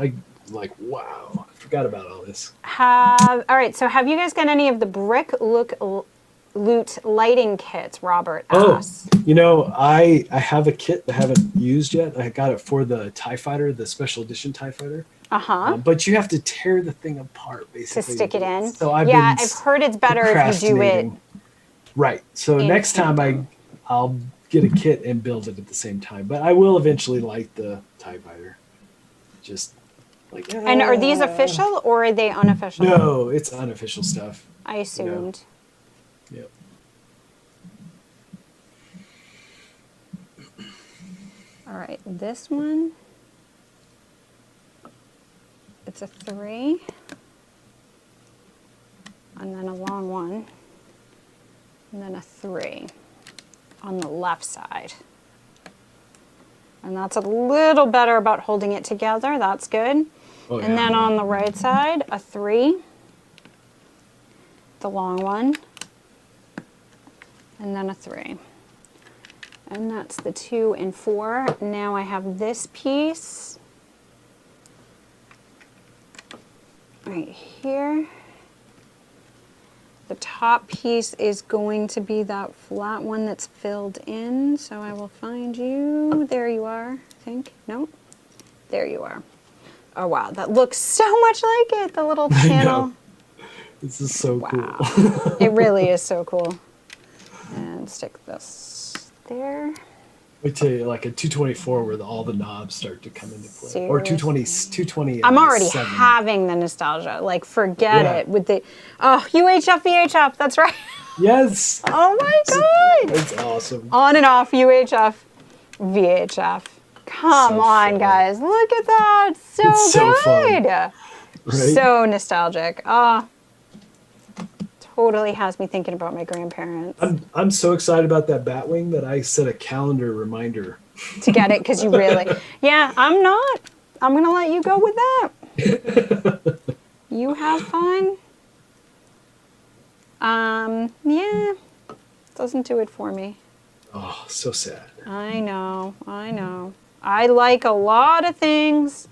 Wow. I forgot about all this. All right, so have you guys got any of the brick loot lighting kits, Robert asks? I have a kit that I haven't used yet. I got it for the TIE Fighter, the special edition TIE Fighter. But you have to tear the thing apart, basically. To stick it in? So I've heard it's better if you do it. Right. So next time I'll get a kit and build it at the same time. But I will eventually light the TIE Fighter. Just And are these official or are they unofficial? No, it's unofficial stuff. I assumed. Yep. All right, this one, it's a 3, and then a long one, and then a 3 on the left side. And that's a little better about holding it together. That's good. Oh, and then on the right side, a 3, the long one, and then a 3. And that's the 2 and 4. Now I have this piece right here. The top piece is going to be that flat one that's filled in. So I will find you. There you are, I think. No? There you are. Oh, wow. That looks so much like it, the little panel. This is so cool. It really is so cool. And stick this there. Wait till you like a 224 where all the knobs start to come into play. Seriously? Or 220. I'm already 7. having the nostalgia. Like, forget it. With the, UHF, VHF. That's right. Yes. Oh my God. That's awesome. On and off UHF, VHF. Come on, fun. guys. Look at that. So It's so good. fun. Right? So nostalgic. Totally has me thinking about my grandparents. I'm so excited about that Batwing that I set a calendar reminder. To get it, because you really... Yeah, I'm not. I'm going to let you go with that. You have fun. Yeah. Doesn't do it for me. Oh, so sad. I know. I like a lot of things.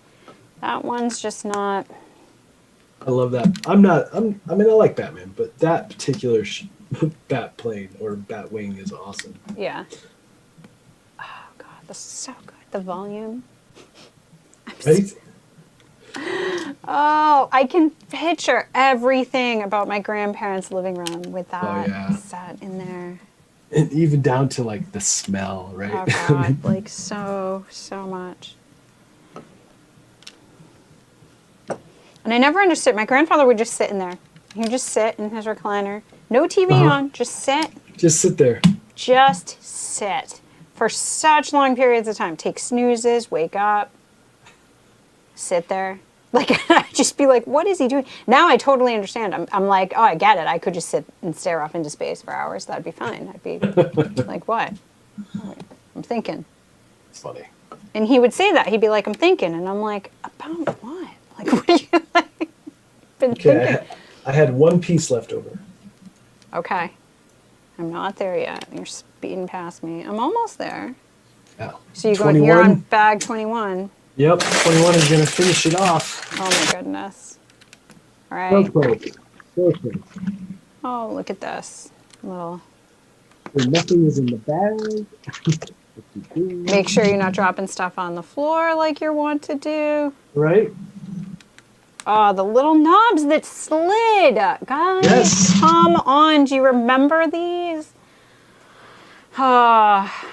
That one's just not... I love that. I mean, I like Batman, but that particular bat plane or Batwing is awesome. Yeah. Oh, God, this is so good. The volume. Right? Oh, I can picture everything about my grandparents' living room with that set in there. And even down to like the smell, right? Oh, God, like so much. And I never understood. My grandfather would just sit in there. He would just sit in his recliner. No TV on, just sit. Just sit there. Just sit. For such long periods of time. Take snoozes, wake up, sit there. Like, I'd just be like, what is he doing? Now I totally understand. I'm like, oh, I get it. I could just sit and stare off into space for hours. That'd be fine. I'd be like, what? I'm thinking. It's funny. And he would say that. He'd be like, I'm thinking. And I'm like, about what? Like, what are you been thinking? I had one piece left over. Okay. I'm not there yet. You're speeding past me. I'm almost there. Yeah. So you're on bag 21. Yep, 21 is going to finish it off. Oh my goodness. All right. So close. Oh, look at this. Little. Nothing is in the bag. Make sure you're not dropping stuff on the floor like you're wont to do. Right? Oh, the little knobs that slid. Guys, yes. Come on. Do you remember these? Ah.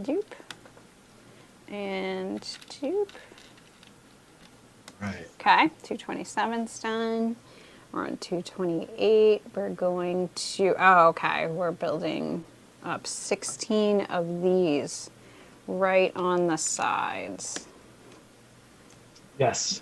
Dupe. And dupe. Right. Okay, 227's done. We're on 228. We're going to, okay, we're building up 16 of these right on the sides. Yes.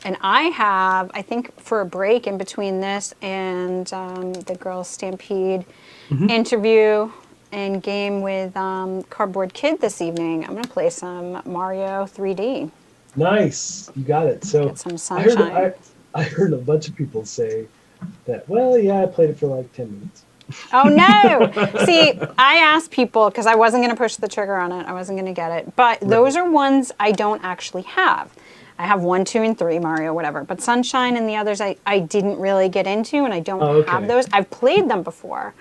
And I have, I think for a break in between this and the Girls Stampede interview and game with Cardboard Kid this evening, I'm going to play some Mario 3D. Nice. You got it. So Get some I heard sunshine. I heard a bunch of people say that, well, yeah, I played it for like 10 minutes. Oh no! See, I asked people because I wasn't going to push the trigger on it. I wasn't going to get it. But those are ones I don't actually have. I have 1, 2, and 3, Mario, whatever. But Sunshine and the others I didn't really get into, and I don't have okay. those. I've played them before,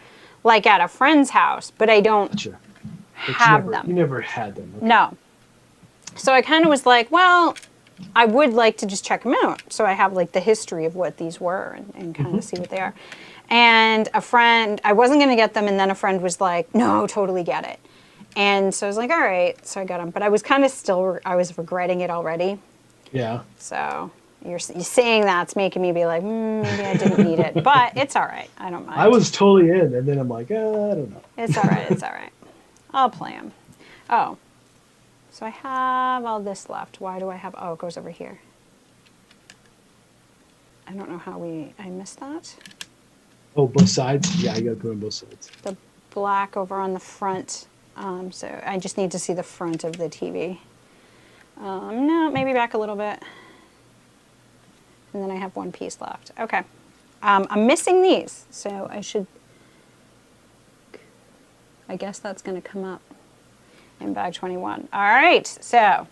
like at a friend's house, but I don't Gotcha. But have you them. never had them. Okay. No. So I kind of was like, well, I would like to just check them out. So I have like the history of what these were and kind of see what they are. And a friend, I wasn't going to get them, and then a friend was like, no, totally get it. And so I was like, all right. So I got them. But I was kind of still, I was regretting it already. Yeah. So you're saying that's making me be like, maybe I didn't need it. But it's all right. I don't mind. I was totally in, and then I'm like, I don't know. It's all right. It's all right. I'll play them. Oh. So I have all this left. Why do I have, oh, it goes over here. I don't know how I missed that. Oh, both sides? Yeah, you got to go on both sides. The black over on the front. So I just need to see the front of the TV. No, maybe back a little bit. And then I have one piece left. Okay. I'm missing these, so I guess that's going to come up in bag 21. All right, so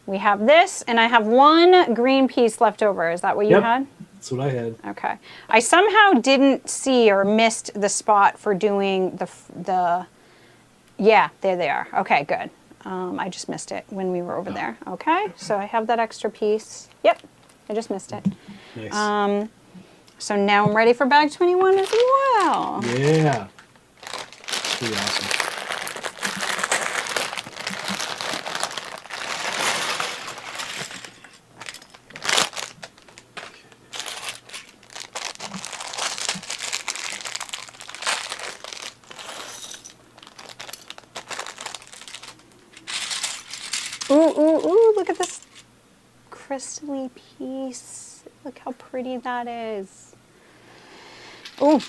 we have this, and I have one green piece left over. Is that what you had? That's what I had. Okay. I somehow didn't see or missed the spot for doing the yeah, there they are. Okay, good. I just missed it when we were over there. Okay, so I have that extra piece. Yep, I just missed it. Nice. So now I'm ready for bag 21 as well. Yeah. Pretty awesome. Ooh, ooh, ooh, look at this crystally piece. Look how pretty that is. Ooh, another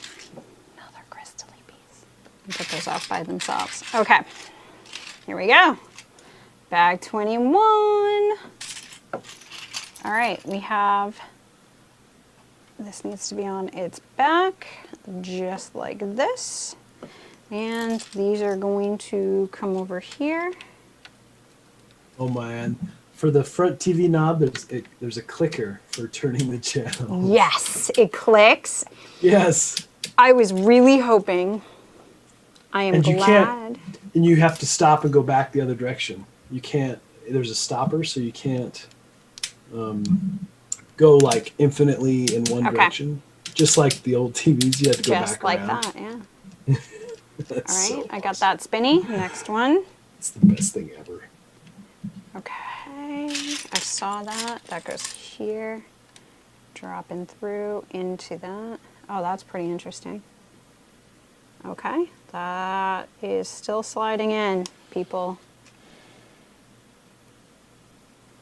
crystally piece. I'll put those off by themselves. Okay, here we go. Bag 21. All right, we have, this needs to be on its back, just like this. And these are going to come over here. Oh man. For the front TV knob, there's a clicker for turning the channel. Yes, it clicks. Yes. I was really hoping. I am And you glad. And you have to stop and go back the other direction. You can't, there's a stopper, so you can't go like infinitely in one direction. Just like the old TVs, you had to go Just back like around. that, yeah. All right, So I got that spinny. Next one. It's the best thing ever. Okay, I saw that. That goes here. Dropping through into that. Oh, that's pretty interesting. Okay, that is still sliding in, people.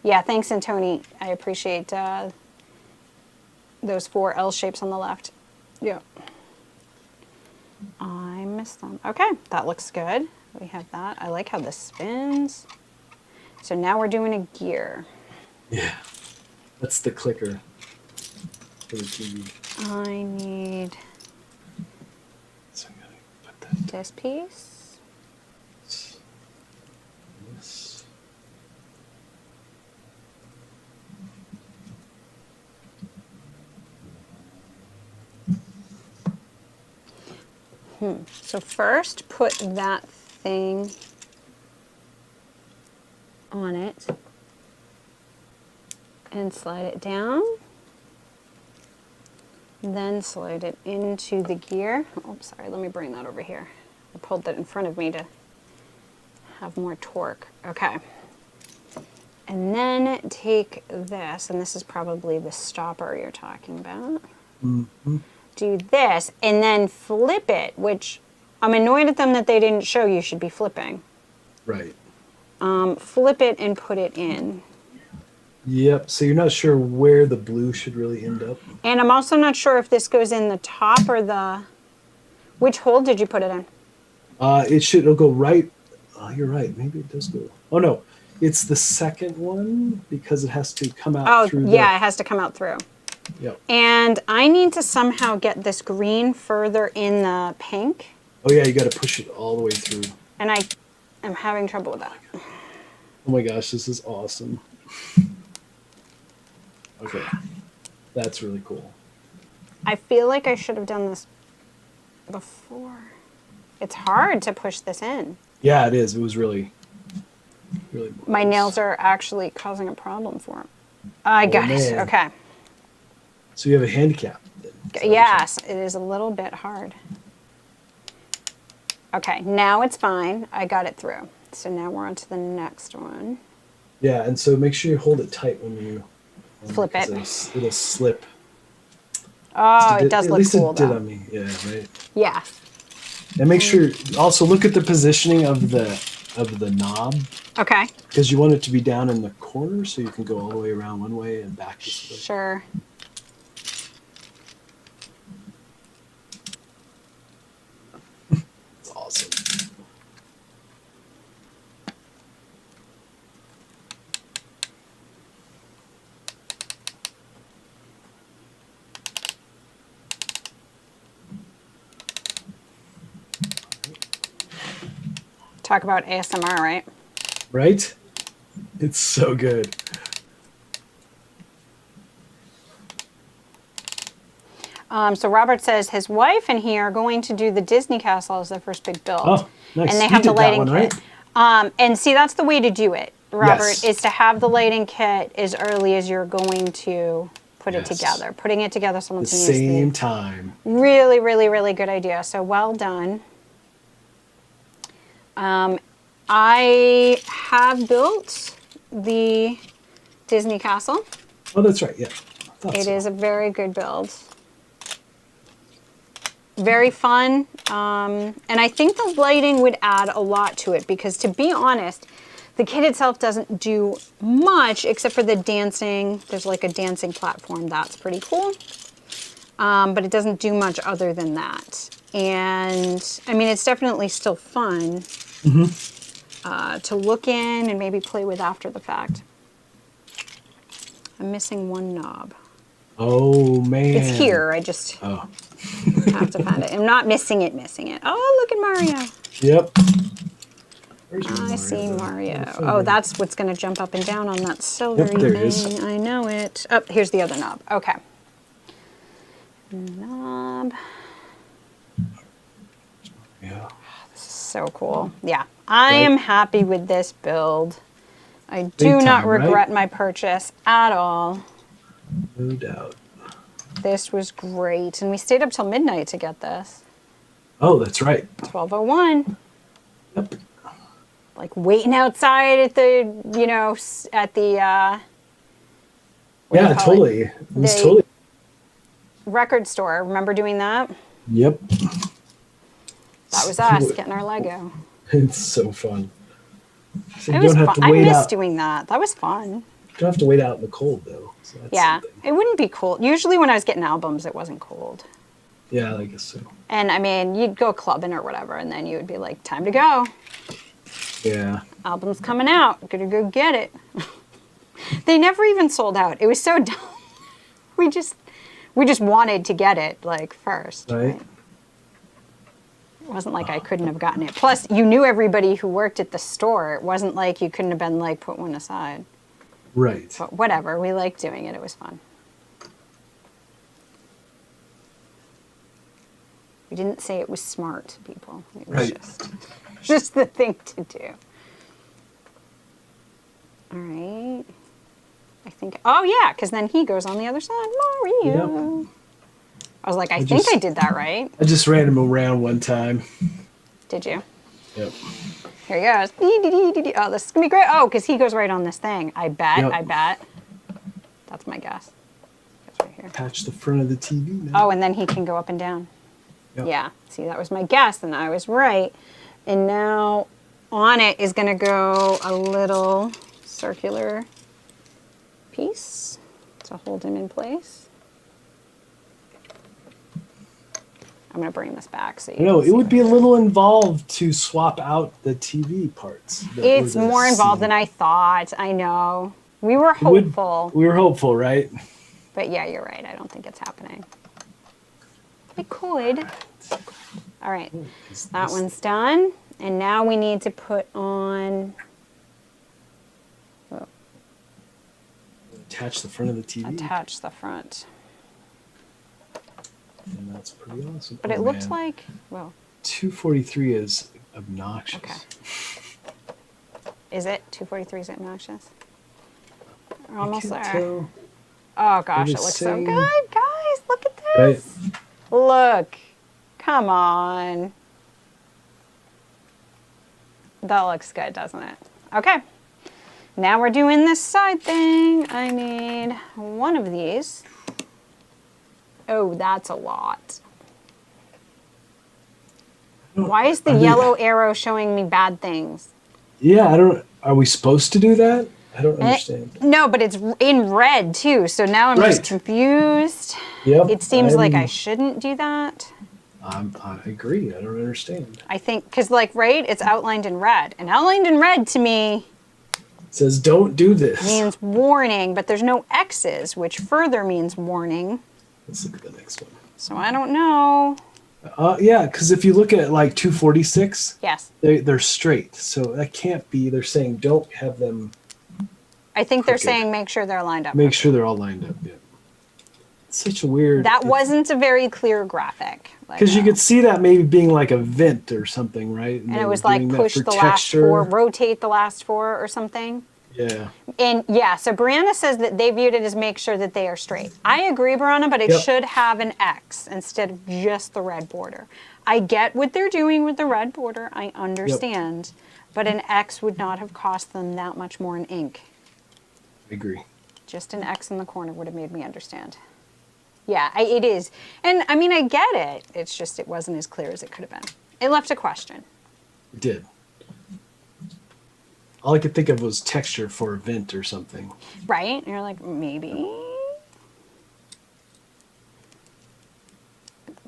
Yeah, thanks, Antoni. I appreciate those 4 L shapes on the left. Yeah. I missed them. Okay, that looks good. We have that. I like how this spins. So now we're doing a gear. Yeah. That's the clicker for the TV. I need So I'm gonna put that this piece. this. So first, put that thing on it and slide it down. Then slide it into the gear. Oh, sorry, let me bring that over here. I pulled that in front of me to have more torque. Okay. And then take this, and this is probably the stopper you're talking about. Do this, and then flip it, which I'm annoyed at them that they didn't show you should be flipping. Right. Flip it and put it in. Yep. So you're not sure where the blue should really end up. And I'm also not sure if this goes in the top or the... Which hole did you put it in? It'll go right. Oh, you're right. Maybe it does go. Oh, no. It's the second one because it has to come out through yeah, it has to come out through. Yep. And I need to somehow get this green further in the pink. Oh, yeah. You got to push it all the way through. And I am having trouble with that. Oh, my gosh. This is awesome. Okay. That's really cool. I feel like I should have done this before. It's hard to push this in. Yeah, it is. It was really My nails are actually causing a problem for him. I got it. Man. Okay. So you have a handicap. Yes, it is a little bit hard. Okay, now it's fine. I got it through. So now we're on to the next one. Yeah, and so make sure you hold it tight when you Flip it. It'll slip. Oh, it does at look least cool it did though. on me. Yeah, right. Yeah. And make sure also look at the positioning of the knob Okay. because you want it to be down in the corner so you can go all the way around one way and back this way. Sure. It's awesome. Talk about ASMR, right? Right? It's so good. So Robert says his wife and he are going to do the Disney castle as their first big build. Oh, nice. And they You have the did that lighting one, kit. right? And see, that's the way to do it, Robert, Yes. is to have the lighting kit as early as you're going to put it Yes. together. Putting it together At the simultaneously. same time. Really, really, really good idea. So well done. I have built the Disney castle. Oh, that's right. Yeah. It is a very good build. Very fun. And I think the lighting would add a lot to it because, to be honest, the kit itself doesn't do much except for the dancing. There's like a dancing platform. That's pretty cool. But it doesn't do much other than that. And I mean, it's definitely still fun to look in and maybe play with after the fact. I'm missing one knob. Oh, man. It's here. I just have to find it. I'm not missing it. Oh, look at Mario. Yep. Where's I Mario, see though? Mario. Oh, that's what's going to jump up and down on that silver there it thing. is. I know it. Oh, here's the other knob. Okay. Knob. Yeah. So cool. Yeah. I am happy with this build. I do Big not time, right? regret my purchase at all. No doubt. This was great. And we stayed up till midnight to get this. Oh, that's right. 12:01. Yep. Like waiting outside at the, at the, what do you Yeah, call it? totally. It was The- totally. Record store. Remember doing that? Yep. That was us getting our Lego. It's so fun. So It you was don't have fun. to I wait miss out. doing that. That was fun. You don't have to wait out in the cold though. So that's Yeah, something. it wouldn't be cold. Usually when I was getting albums, it wasn't cold. Yeah, I guess so. And I mean, you'd go clubbing or whatever, and then you would be like, time to go. Yeah. Album's coming out. Gotta go get it. They never even sold out. It was so dumb. We just wanted to get it like first. Right. It wasn't like I couldn't have gotten it. Plus, you knew everybody who worked at the store. It wasn't like you couldn't have been like, put one aside. Right. But whatever, we liked doing it. It was fun. We didn't say it was smart, people. It was Right. just the thing to do. All right. I think, oh yeah, because then he goes on the other side. Mario. I was like, I think just- I did that right. I just ran him around one time. Did you? Yep. Here he goes. Oh, this is gonna be great. Oh, because he goes right on this thing. I bet. Yep. I bet. That's my guess. Goes right here. Attach the front of the TV now. Oh, and then he can go up and down. Yep. Yeah. See, that was my guess, and I was right. And now on it is gonna go a little circular piece to hold him in place. I'm gonna bring this back so you No, can it see would be a little involved to swap out the TV parts. It's more involved than I thought. I know. We were hopeful. We were hopeful, right? But yeah, you're right. I don't think it's happening. It could. All right. That one's done. And now we need to put on... Attach the front of the TV. Attach the front. And that's pretty awesome. But it looks like... Well, 243 is obnoxious. okay. Is it? 243 is obnoxious? We're almost there. Tell. Oh gosh, It it is looks so saying- good, guys. Look at this. Right. Look. Come on. That looks good, doesn't it? Okay. Now we're doing this side thing. I need one of these. Oh, that's a lot. Why is the yellow arrow showing me bad things? Yeah, I don't. Are we supposed to do that? I don't understand. No, but it's in red too, so now I'm just Right. confused. Yep. It seems like I shouldn't do that. I agree. I don't understand. I think, because like, right, it's outlined in red. And outlined in red to me It says don't do this. means warning, but there's no X's, which further means warning. Let's look at the next one. So I don't know. Yeah, because if you look at like 246, Yes. they're straight. So that can't be. They're saying don't have them. I think they're Crooked. saying make sure they're lined up. Make sure they're all lined up. Yeah. It's such a weird. That wasn't a very clear graphic. Because you could see that maybe being like a vent or something, right? And they it were was like doing that push for the last texture. four, rotate the last four or something. Yeah. And yeah, so Brianna says that they viewed it as make sure that they are straight. I agree, Brianna, but it Yep. should have an X instead of just the red border. I get what they're doing with the red border. I understand. But an X would not have cost them that much more in ink. I agree. Just an X in the corner would have made me understand. Yeah, it is. And I mean, I get it. It's just it wasn't as clear as it could have been. It left a question. It did. All I could think of was texture for a vent or something. Right? And you're like, maybe.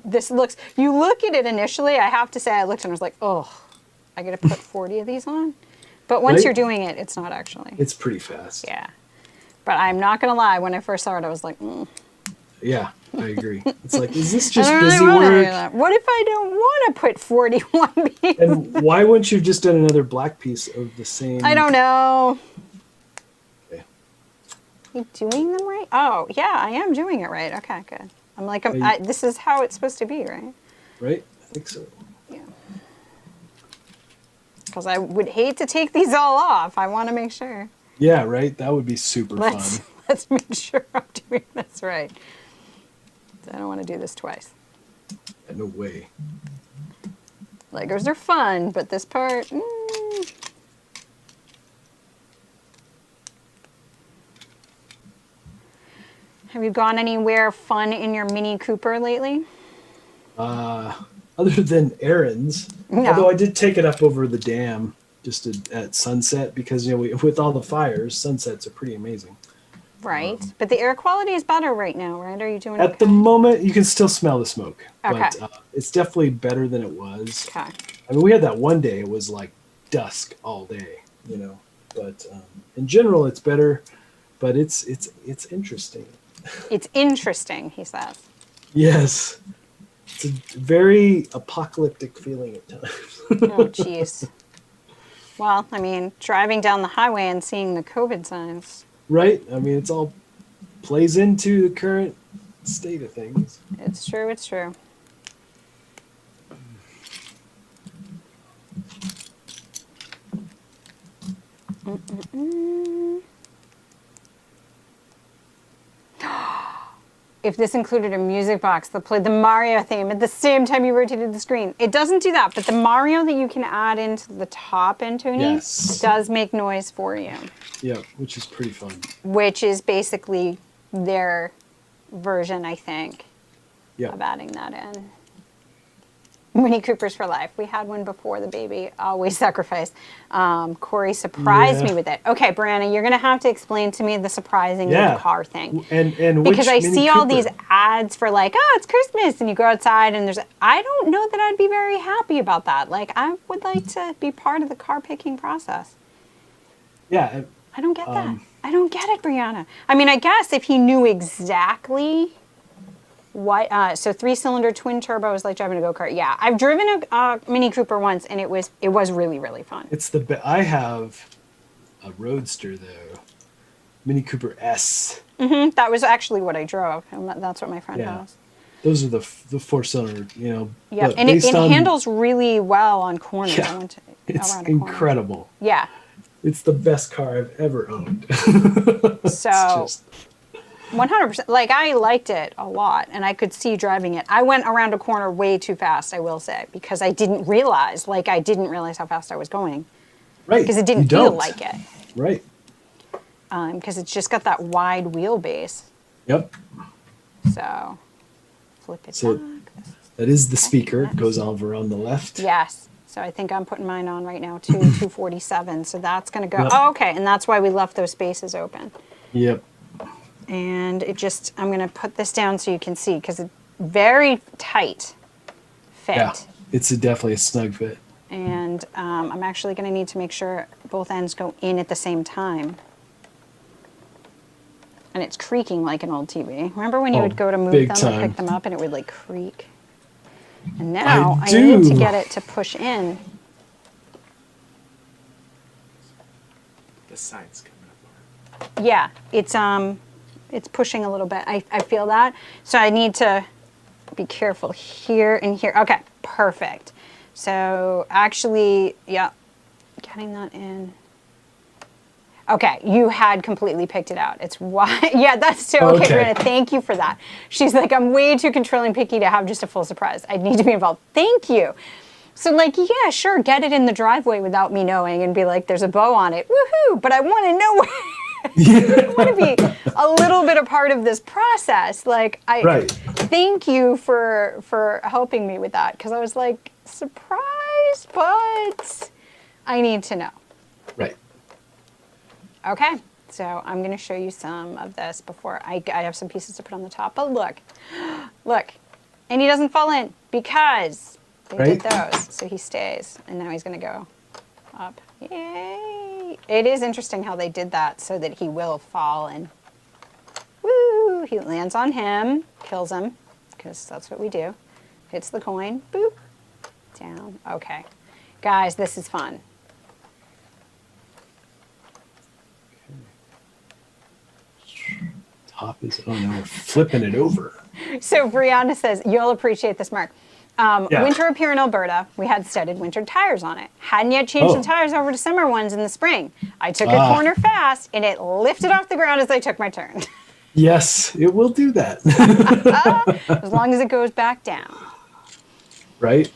This looks, you look at it initially, I have to say, I looked and I was like, oh, I got to put 40 of these on. But once Right? you're doing it, it's not actually. It's pretty fast. Yeah. But I'm not going to lie, when I first saw it, I was like, Yeah, I agree. It's like, is this I just don't really busy wanna do work? that. What if I don't want to put 41 pieces? And why wouldn't you have just done another black piece of the same? I don't know. Okay. You doing them right? Oh, yeah, I am doing it right. Okay, good. I'm like, this is how it's supposed to be, right? Right? I think so. Yeah. Because I would hate to take these all off. I want to make sure. Yeah, right? That would be super fun. Let's make sure I'm doing this right. I don't want to do this twice. Yeah, no way. Legos are fun, but this part, Have you gone anywhere fun in your Mini Cooper lately? Other than errands. No. Although I did take it up over the dam just at sunset because, you know, with all the fires, sunsets are pretty amazing. Right. But the air quality is better right now, right? Are you doing At okay? the moment, you can still smell the smoke. Okay. But it's definitely better than it was. Okay. I mean, we had that one day, it was like dusk all day, you know. But in general, it's better. But it's interesting. It's interesting, he says. Yes. It's a very apocalyptic feeling at times. Oh, jeez. Well, I mean, driving down the highway and seeing the COVID signs. Right? I mean, it's all plays into the current state of things. It's true, it's true. if this included a music box that played the Mario theme at the same time you rotated the screen. It doesn't do that, but the Mario that you can add into the top end tuning does make noise for you. Yeah, which is pretty fun. Which is basically their version, I think, Yep. of adding that in. Mini Coopers for life. We had one before the baby. Always sacrifice. Corey surprised me with it. Okay, Brianna, you're going to have to explain to me the surprising little car thing. And because which I Mini see all Cooper? these ads for like, oh, it's Christmas, and you go outside and there's. I don't know that I'd be very happy about that. Like, I would like to be part of the car picking process. Yeah. I don't get that. I don't get it, Brianna. I mean, I guess if he knew exactly what, so 3-cylinder twin turbo is like driving a go-kart. Yeah, I've driven a Mini Cooper once, and it was really, really fun. It's I have a Roadster though, Mini Cooper S. Mm-hmm. That was actually what I drove, and that's what my friend has. Those are the 4-cylinder, you know. Yeah, and it handles really well on corners. Yeah, I went to, it's around a corner. incredible. Yeah. It's the best car I've ever owned. So, 100%. Like, I liked it a lot, and I could see driving it. I went around a corner way too fast, I will say, because I didn't realize how fast I was going. Right. Because it didn't feel like it. Right. Because it's just got that wide wheelbase. Yep. So, flip it So back. that is the speaker. It goes over on the left. Yes. So I think I'm putting mine on right now, 247. So that's going to go. Yep. Oh, okay. And that's why we left those spaces open. Yep. And I'm going to put this down so you can see, because it's very tight fit. Yeah, it's definitely a snug fit. And I'm actually going to need to make sure both ends go in at the same time. And it's creaking like an old TV. Remember when you would go to move them or pick them up and it would like creak? And now I need to get it to push in. The sign's coming up. Yeah, it's pushing a little bit. I feel that. So I need to be careful here and here. Okay, perfect. So actually, yeah, getting that in. Okay, you had completely picked it out. It's why. Yeah, that's so okay, Brenda. Thank you for that. She's like, I'm way too controlling picky to have just a full surprise. I need to be involved. Thank you. So like, yeah, sure, get it in the driveway without me knowing and be like, there's a bow on it. Woohoo! But I want to know where. I want to be a little bit a part of this process. Like, thank you for helping me with that, because I was like, surprise, but I need to know. Right. Okay, so I'm going to show you some of this before I have some pieces to put on the top. But look, and he doesn't fall in because they did those. So he stays, and now he's going to go up. Yay! It is interesting how they did that so that he will fall and woo! He lands on him, kills him, because that's what we do. Hits the coin, boop, down. Okay, guys, this is fun. Top is, oh no, we're flipping it over. So Brianna says, you'll appreciate this, Mark. Winter up here in Alberta, we had studded winter tires on it. Hadn't yet changed the tires over to summer ones in the spring. I took a corner fast, and it lifted off the ground as I took my turn. Yes, it will do that. As long as it goes back down. Right?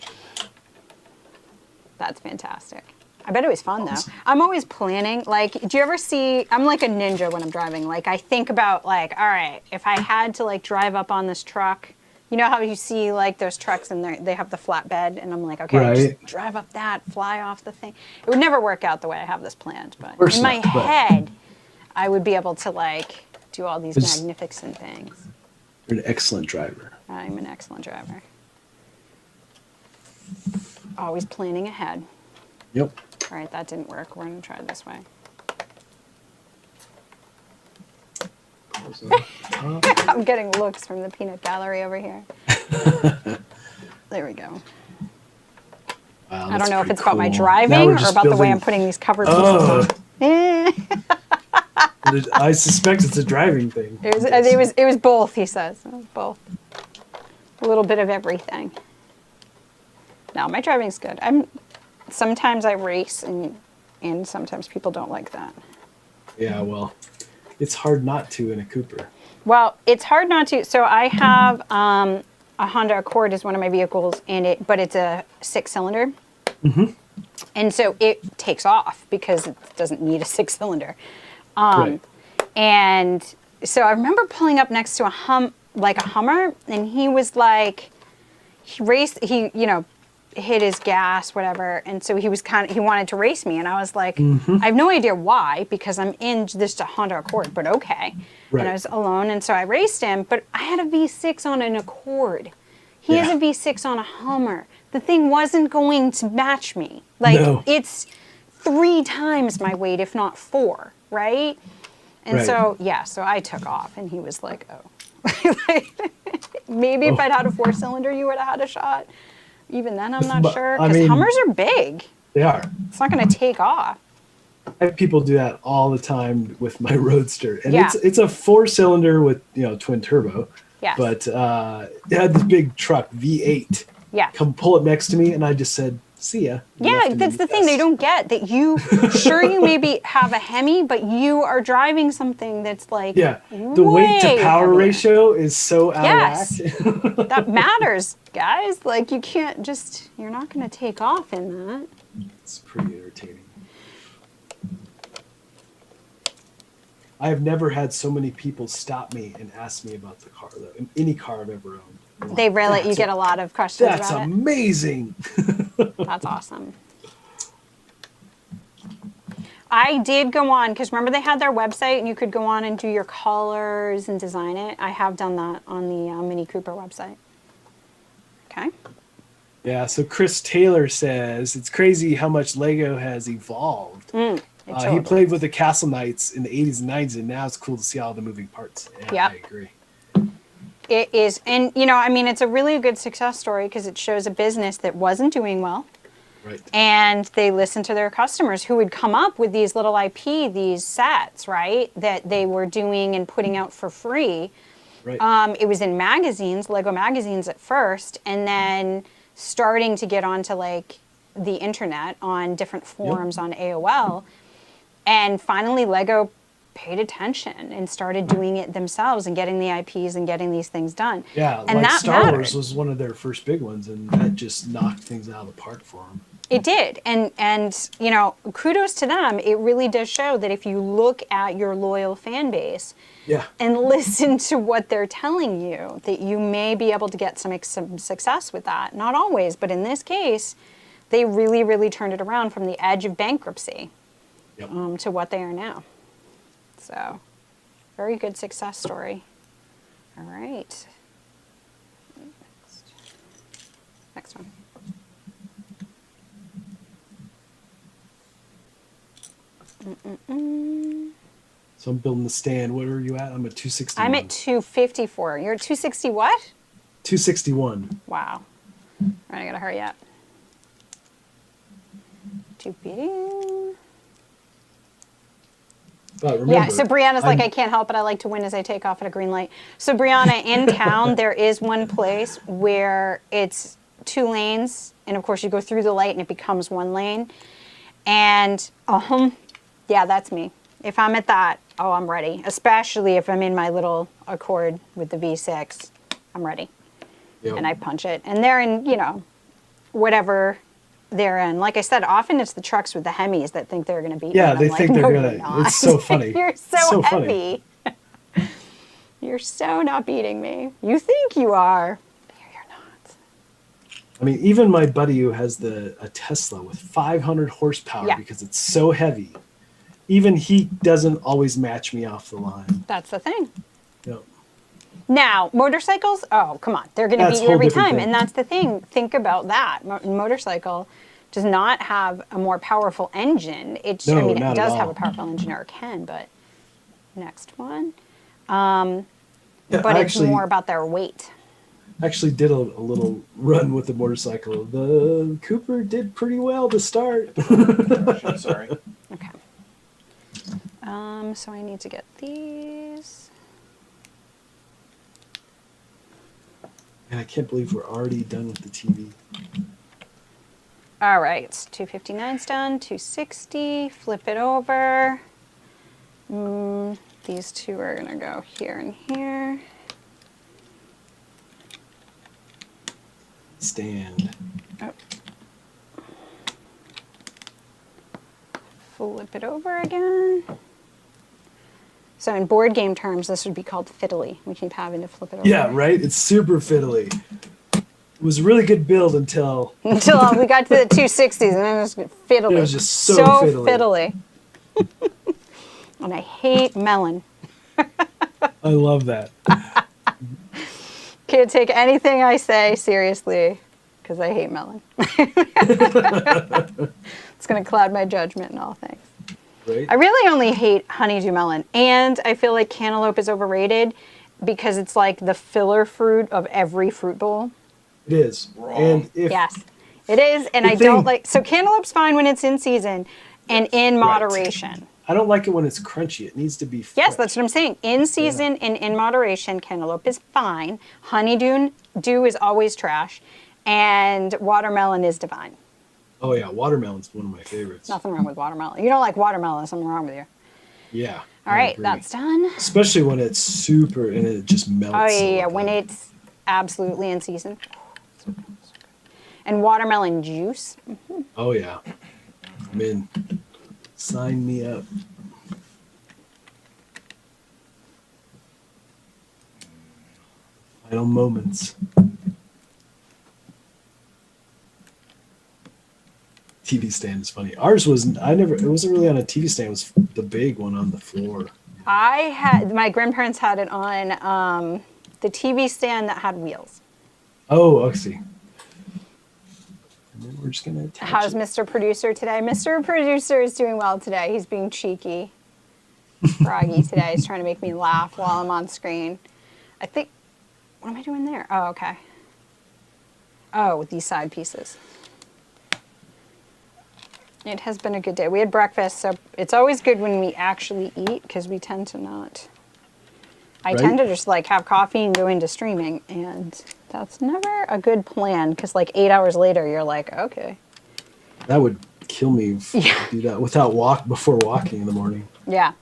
That's fantastic. I bet it was fun, though. I'm always planning, like, do you ever see, I'm like a ninja when I'm driving. Like, I think about, like, all right, if I had to, like, drive up on this truck, you know how you see, like, those trucks and they have the flatbed, and I'm like, okay, just drive up that, fly off the thing. It would never work out the way I have this planned, but in my head, I would be able to, like, do all these magnificent things. You're an excellent driver. I'm an excellent driver. Always planning ahead. Yep. All right, that didn't work. We're going to try it this way. I'm getting looks from the peanut gallery over here. There we go. Wow, I don't know if it's about my driving or about the way I'm putting these cover pieces on. I suspect it's a driving thing. It was both, he says. It was both. A little bit of everything. No, my driving's good. Sometimes I race, and sometimes people don't like that. Yeah, well, it's hard not to in a Cooper. Well, it's hard not to. So I have a Honda Accord is one of my vehicles, but it's a 6-cylinder. And so it takes off because it doesn't need a 6-cylinder. Right. And so I remember pulling up next to a Hummer, and he was like, hit his gas, whatever. And so he wanted to race me. And I was like, I have no idea why, because I'm in this Honda Accord, but okay. Right. And I was alone. And so I raced him, but I had a V6 on an Accord. He has a V6 on a Hummer. The thing wasn't going to match me. Like, it's 3 times my weight, if not 4, right? And so I took off, and he was like, oh. Maybe if I'd had a 4-cylinder, you would have had a shot. Even then, I'm not sure. Because Hummers are big. They are. It's not going to take off. I have people do that all the time with my Roadster. And it's a 4-cylinder with, twin turbo. Yes. But it had this big truck, V8. Yeah. Come pull it next to me, and I just said, see ya. Yeah, that's the thing. They don't get that you maybe have a Hemi, but you are driving something that's like the weight to power heavier. ratio is so out of whack. That matters, guys. Like, you're not going to take off in that. It's pretty irritating. I have never had so many people stop me and ask me about the car, though, in any car I've ever owned. You get a lot of questions about it. That's amazing. That's awesome. I did go on, because remember they had their website and you could go on and do your colors and design it. I have done that on the Mini Cooper website. Okay. Yeah, so Chris Taylor says, it's crazy how much LEGO has evolved. He played with the Castle Knights in the 80s and 90s, and now it's cool to see all the moving parts. Yeah, I agree. It is. And, it's a really good success story because it shows a business that wasn't doing well. Right. And they listened to their customers who would come up with these little IP, these sets, right, that they were doing and putting out for free. Right. It was in magazines, LEGO magazines at first, and then starting to get onto, like, the internet on different forums on AOL. And finally, LEGO paid attention and started doing it themselves and getting the IPs and getting these things done. Yeah, and like that Star mattered. Wars was one of their first big ones, and that just knocked things out of the park for them. It did. And kudos to them. It really does show that if you look at your loyal fan base and listen to what they're telling you, that you may be able to get some success with that. Not always, but in this case, they really, really turned it around from the edge of bankruptcy to what they are now. So, very good success story. All right. Next one. So I'm building the stand. What are you at? I'm at 261. I'm at 254. You're at 260 what? 261. Wow. All right, I gotta hurry up. 2 beating. But remember, Yeah, so Brianna's like, I can't help it. I like to win as I take off at a green light. So Brianna, in town, there is one place where it's 2 lanes. And of course, you go through the light and it becomes 1 lane. And, yeah, that's me. If I'm at that, I'm ready. Especially if I'm in my little Accord with the V6, I'm ready. Yep. And I punch it. And they're in, whatever they're in. Like I said, often it's the trucks with the Hemis that think they're going to beat me. Yeah, they think they're no, going to. It's so funny. You're so heavy. You're so not beating me. You think you are. You're not. I mean, even my buddy who has a Tesla with 500 horsepower because it's so heavy, even he doesn't always match me off the line. That's the thing. Yep. Now, motorcycles, come on. They're going to beat you every time. Thing. And that's the thing. Think about that. Motorcycle does not have a more powerful engine. It does have a powerful engine, or it can, but next one. But it's more about their weight. I actually did a little run with the motorcycle. The Cooper did pretty well to start. I'm sorry. Okay. So I need to get these. And I can't believe we're already done with the TV. All right, 259's done, 260, flip it over. These two are going to go here and here. Stand. Oh. Flip it over again. So in board game terms, this would be called fiddly. We keep having to flip it over. Yeah, right? It's super fiddly. It was a really good build until We got to the 260s, and then it was fiddly. it was just so fiddly. And I hate melon. I love that. Can't take anything I say seriously because I hate melon. It's going to cloud my judgment in all things. Right? I really only hate honeydew melon, and I feel like cantaloupe is overrated because it's like the filler fruit of every fruit bowl. It is. And if Yes, it is, and I don't like. So cantaloupe's fine when it's in season and in moderation. I don't like it when it's crunchy. It needs to be fresh. Yes, that's what I'm saying. In season and in moderation, cantaloupe is fine. Honeydew is always trash, and watermelon is divine. Oh yeah, watermelon's one of my favorites. Nothing wrong with watermelon. You don't like watermelon, something wrong with you. Yeah. All I right, agree. that's done. Especially when it's super and it just melts. Oh so yeah, good. when it's absolutely in season. And watermelon juice. Oh yeah. I'm in. Sign me up. Final moments. TV stand is funny. Ours wasn't. It wasn't really on a TV stand. It was the big one on the floor. My grandparents had it on the TV stand that had wheels. Oh, I see. And then we're just gonna attach How's it. Mr. Producer today? Mr. Producer is doing well today. He's being cheeky. Froggy today. He's trying to make me laugh while I'm on screen. I think, what am I doing there? Oh, okay. Oh, with these side pieces. It has been a good day. We had breakfast, so it's always good when we actually eat because we tend to not. I Right? tend to just like have coffee and go into streaming, and that's never a good plan because like 8 hours later, you're like, okay. That would kill me if I do that before walking in the morning. Yeah.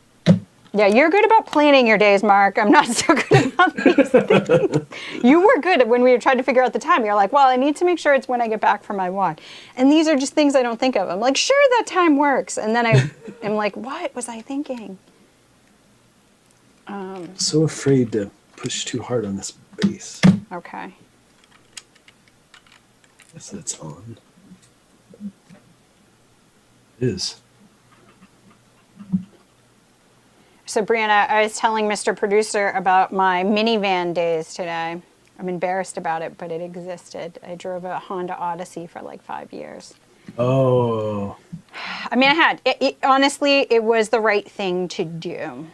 Yeah, you're good about planning your days, Mark. I'm not so good about these things. You were good when we were trying to figure out the time. You're like, well, I need to make sure it's when I get back from my walk. And these are just things I don't think of. I'm like, sure, that time works. And then I'm like, what was I thinking? So afraid to push too hard on this base. Okay. Guess that's on. It is. So, Brianna, I was telling Mr. Producer about my minivan days today. I'm embarrassed about it, but it existed. I drove a Honda Odyssey for like 5 years. Oh. I mean, honestly, it was the right thing to do.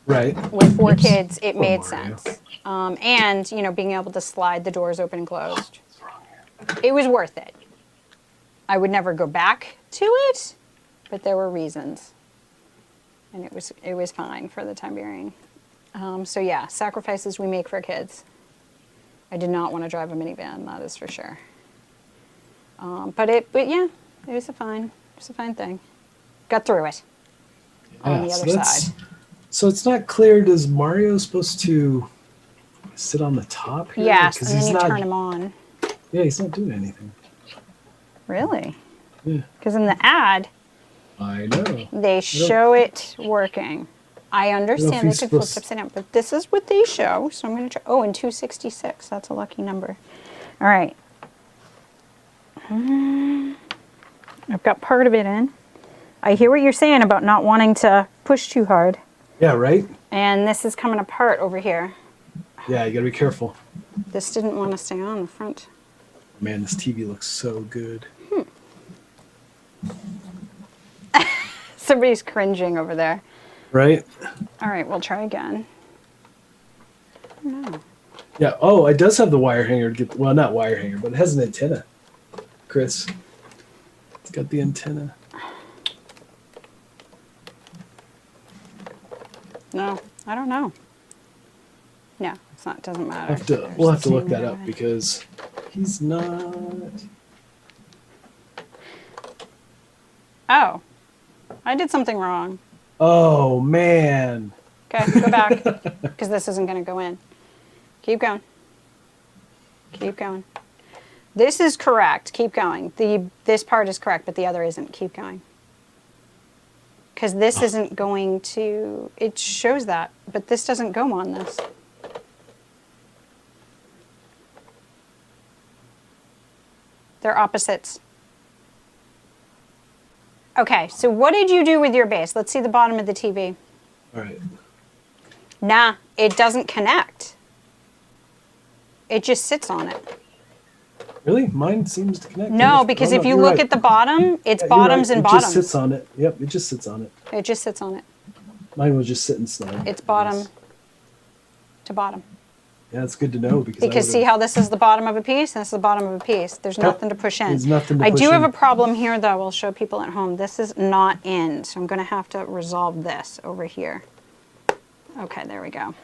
Right. With 4 Oops. kids, it Poor made Mario. sense. And, being able to slide the doors open and closed. It was worth it. I would never go back to it, but there were reasons. And it was fine for the time being. So yeah, sacrifices we make for kids. I did not want to drive a minivan, that is for sure. But yeah, it was a fine thing. Got through it. On the Yeah, other side. So it's not clear. Does Mario supposed to sit on the top here? Yes, 'Cause and then he's you not, turn him on. Yeah, he's not doing anything. Really? Yeah, Because in the ad, I know. they show it working. I understand they he's could flip supposed- upside down, but this is what they show, so I'm going to try. Oh, and 266. That's a lucky number. All right. I've got part of it in. I hear what you're saying about not wanting to push too hard. Yeah, right? And this is coming apart over here. Yeah, you gotta be careful. This didn't want to stay on the front. Man, this TV looks so good. Somebody's cringing over there. Right? All right, we'll try again. No. Yeah. Oh, it does have the wire hanger to get. Well, not wire hanger, but it has an antenna. Chris, it's got the antenna. No, I don't know. No, it's not. Doesn't matter. We'll have to There's look the that same up way. because he's not. Oh, I did something wrong. Oh man, Okay, go back. Because this isn't going to go in. Keep going. Keep going. This is correct. Keep going. This part is correct, but the other isn't. Keep going. Because this isn't going to... It shows that, but this doesn't go on this. They're opposites. Okay, so what did you do with your base? Let's see the bottom of the TV. All right. Nah, it doesn't connect. It just sits on it. Really? Mine seems to connect. No, because if you look at the bottom, it's bottoms and bottoms. It just sits on it. Yep, it just sits on it. It just sits on it. Mine was just sitting snug. It's bottom to bottom. Yeah, it's good to know because see how this is the bottom of a piece and this is the bottom of a piece. There's nothing to push in. There's nothing to I push do have in. a problem here though. I'll show people at home. This is not in, so I'm going to have to resolve this over here. Okay, there we go.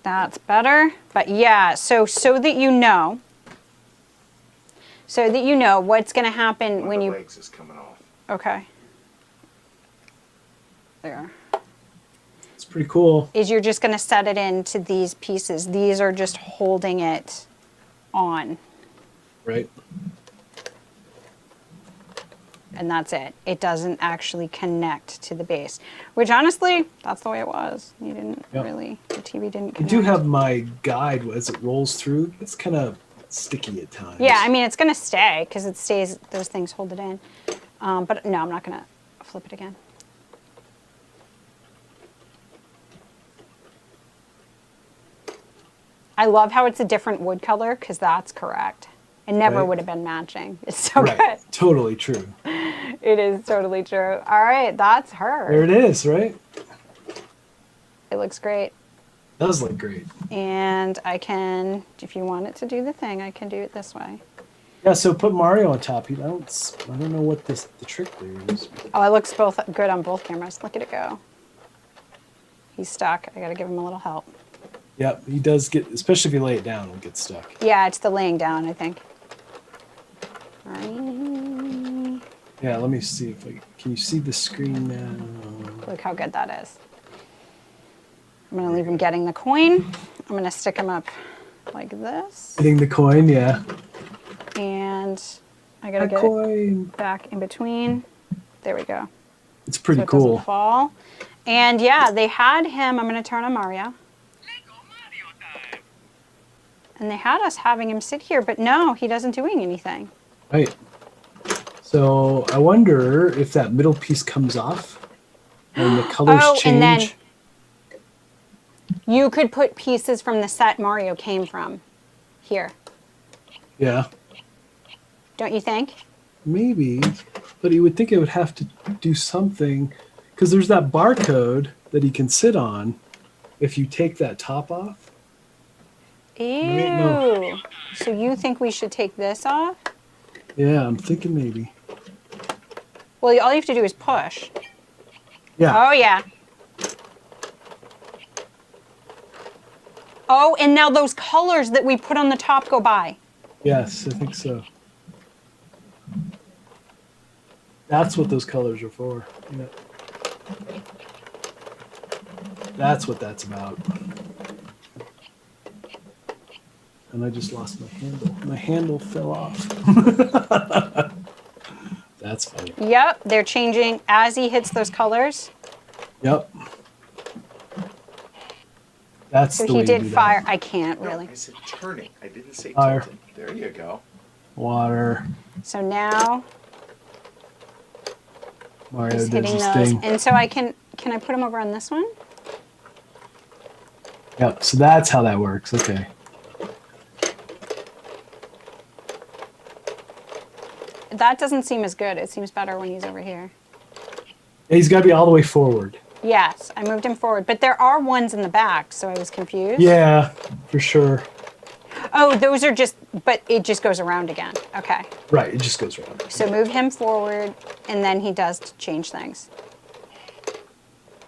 That's better. But yeah, so that you know. So that you know what's going to happen when you... One of the legs is coming off. Okay. There. It's pretty cool. Is you're just going to set it into these pieces. These are just holding it on. Right. And that's it. It doesn't actually connect to the base. Which honestly, that's the way it was. You didn't really... The TV didn't connect. I do have my guide as it rolls through. It's kind of sticky at times. Yeah, I mean, it's going to stay because it stays, those things hold it in. But no, I'm not going to flip it again. I love how it's a different wood color because that's correct. It never would have been matching. It's so good. Totally true. It is totally true. All right, that's her. There it is, right? It looks great. Does look great. And I can, if you want it to do the thing, I can do it this way. Yeah, so put Mario on top. I don't know what the trick there is. Oh, it looks both good on both cameras. Look at it go. He's stuck. I got to give him a little help. Yep, he does get, especially if you lay it down, it'll get stuck. Yeah, it's the laying down, I think. Yeah, let me see if can you see the screen now? Look how good that is. I'm going to leave him getting the coin. I'm going to stick him up like this. Getting the coin, yeah. And I got to get it back in between. There we go. It's pretty so it cool. Doesn't fall. And yeah, they had him. I'm going to turn on Mario. And they had us having him sit here, but no, he doesn't doing anything. Right. So I wonder if that middle piece comes off and the colors change. And then you could put pieces from the set Mario came from here. Yeah. Don't you think? Maybe, but you would think it would have to do something because there's that barcode that he can sit on if you take that top off. Ew. No. So you think we should take this off? Yeah, I'm thinking maybe. Well, all you have to do is push. Yeah. Oh, yeah. Oh, and now those colors that we put on the top go by. Yes, I think so. That's what those colors are for. Yeah. That's what that's about. And I just lost my handle. My handle fell off. That's funny. Yep, they're changing as he hits those colors. Yep. That's so the he way did you do fire. that. I can't really. I said turning. I didn't say Fire. tilting. There you go. Water. So now Mario he's did hitting his those. thing. And so I can I put him over on this one? Yep, so that's how that works. Okay. That doesn't seem as good. It seems better when he's over here. He's got to be all the way forward. Yes, I moved him forward. But there are ones in the back, so I was confused. Yeah, for sure. Oh, those are just, but it just goes around again. Okay. Right, it just goes around. So move him forward, and then he does change things.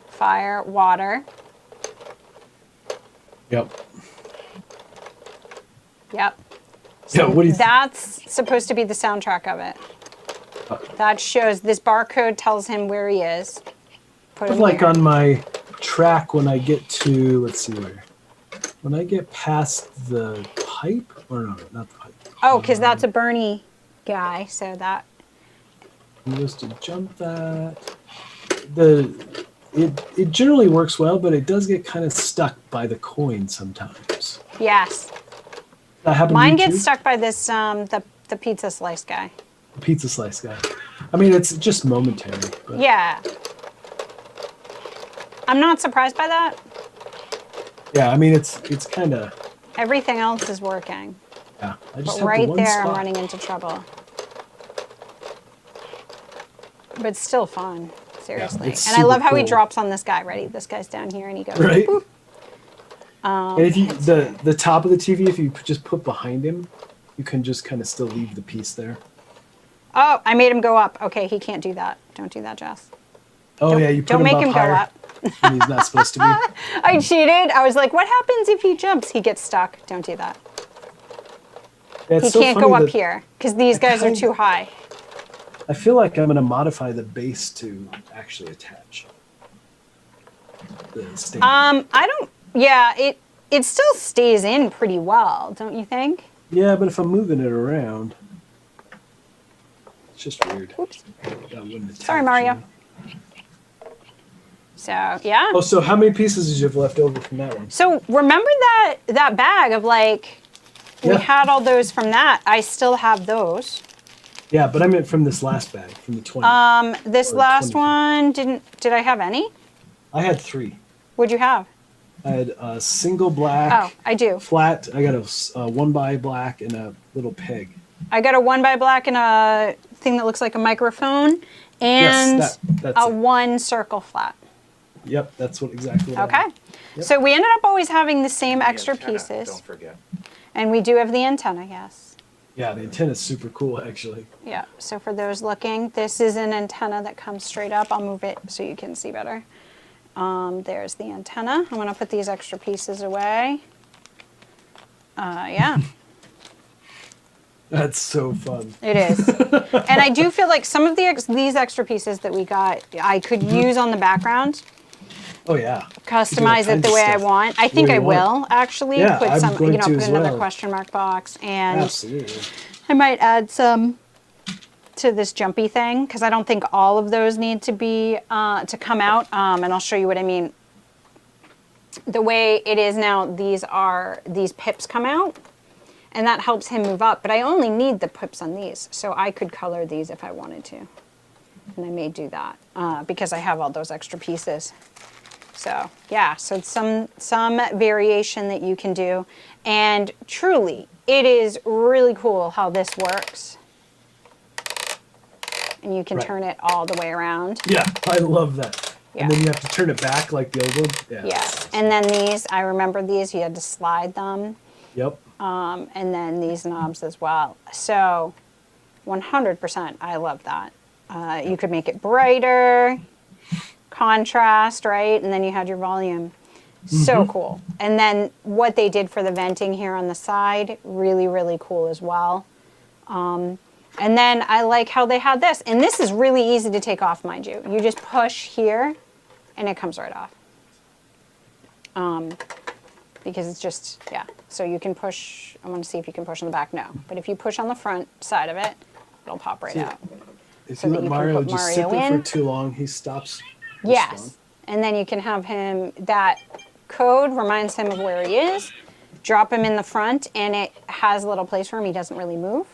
Fire, water. Yep. Yep. So what do you that's supposed to be the soundtrack of it. That shows, this barcode tells him where he is. Put him like here. on my track when I get to, let's see where. When I get past the pipe, or no, not the pipe. Oh, because that's a Bernie guy, so that. I'm supposed to jump that. It generally works well, but it does get kind of stuck by the coin sometimes. Yes. That happened Mine to you gets too? stuck by this the pizza slice guy. The pizza slice guy. I mean, it's just momentary. But Yeah. I'm not surprised by that. yeah, I mean, it's kind of. Everything else is working. Yeah, I just But have the right one there, spot. I'm running into trouble. But it's still fun, seriously. it's And I love super how he cool. drops on this guy. Ready? This guy's down here, and he goes. Right. Boop. And if you the top of the TV, if you just put behind him, you can just kind of still leave the piece there. Oh, I made him go up. Okay, he can't do that. Don't do that, Jess. Oh yeah, you put Don't him make up him higher go up. when he's not supposed to be. I cheated. I was like, what happens if he jumps? He gets stuck. Don't do that. Yeah, it's He so can't funny go up that here because these guys are kind- too high. I feel like I'm going to modify the base to actually attach the stand. I don't. Yeah, it still stays in pretty well, don't you think? Yeah, but if I'm moving it around, it's just weird. Oops. That wouldn't attach, Sorry, Mario. you know? So yeah. Oh, so how many pieces did you have left over from that one? So remember that bag of like we Yeah. had all those from that. I still have those. Yeah, but I meant from this last bag, from the 20. This Or last 20. one did I have any? I had 3. What'd you have? I had a single black. Oh, I do. Flat. I got a 1 by black and a little peg. I got a 1 by black and a thing that looks like a microphone and Yes, that's a it. 1 circle flat. Yep, that's exactly what I Okay. had. Yep. So we ended up always having the same The extra antenna, pieces. Don't forget. And we do have the antenna, yes. Yeah, the antenna's super cool, actually. Yeah, so for those looking, this is an antenna that comes straight up. I'll move it so you can see better. There's the antenna. I'm gonna put these extra pieces away. Yeah, That's so fun. it is. And I do feel like some of these extra pieces that we got, I could use on the background, Oh, yeah. customize it kinds the of way I stuff want. I think the way I you want. will actually Yeah, put I'm some, going to put as another well. question mark box, and Absolutely. I might add some to this jumpy thing because I don't think all of those need to be to come out. And I'll show you what I mean. The way it is now, these pips come out, and that helps him move up. But I only need the pips on these, so I could color these if I wanted to, and I may do that because I have all those extra pieces. So yeah, so it's some variation that you can do, and truly, it is really cool how this works. And you can Right. turn it all the way around. Yeah, I love that. Yeah. And then you have to turn it back like the old one. Yeah. Yes, and then these, I remember these, you had to slide them, Yep. and then these knobs as well. So 100%, I love that. You could make it brighter, contrast, right? And then you had your volume. So cool. And then what they did for the venting here on the side, really, really cool as well. And then I like how they had this. And this is really easy to take off, mind you. You just push here, and it comes right off. Because it's just, yeah. So you can push, I want to see if you can push on the back. No. But if you push on the front side of it, it'll pop right See, out. If So you that let you can Mario put just Mario sit there in. for too long, he stops. Yes. respond. And then you can have him, that code reminds him of where he is. Drop him in the front, and it has a little place for him. He doesn't really move.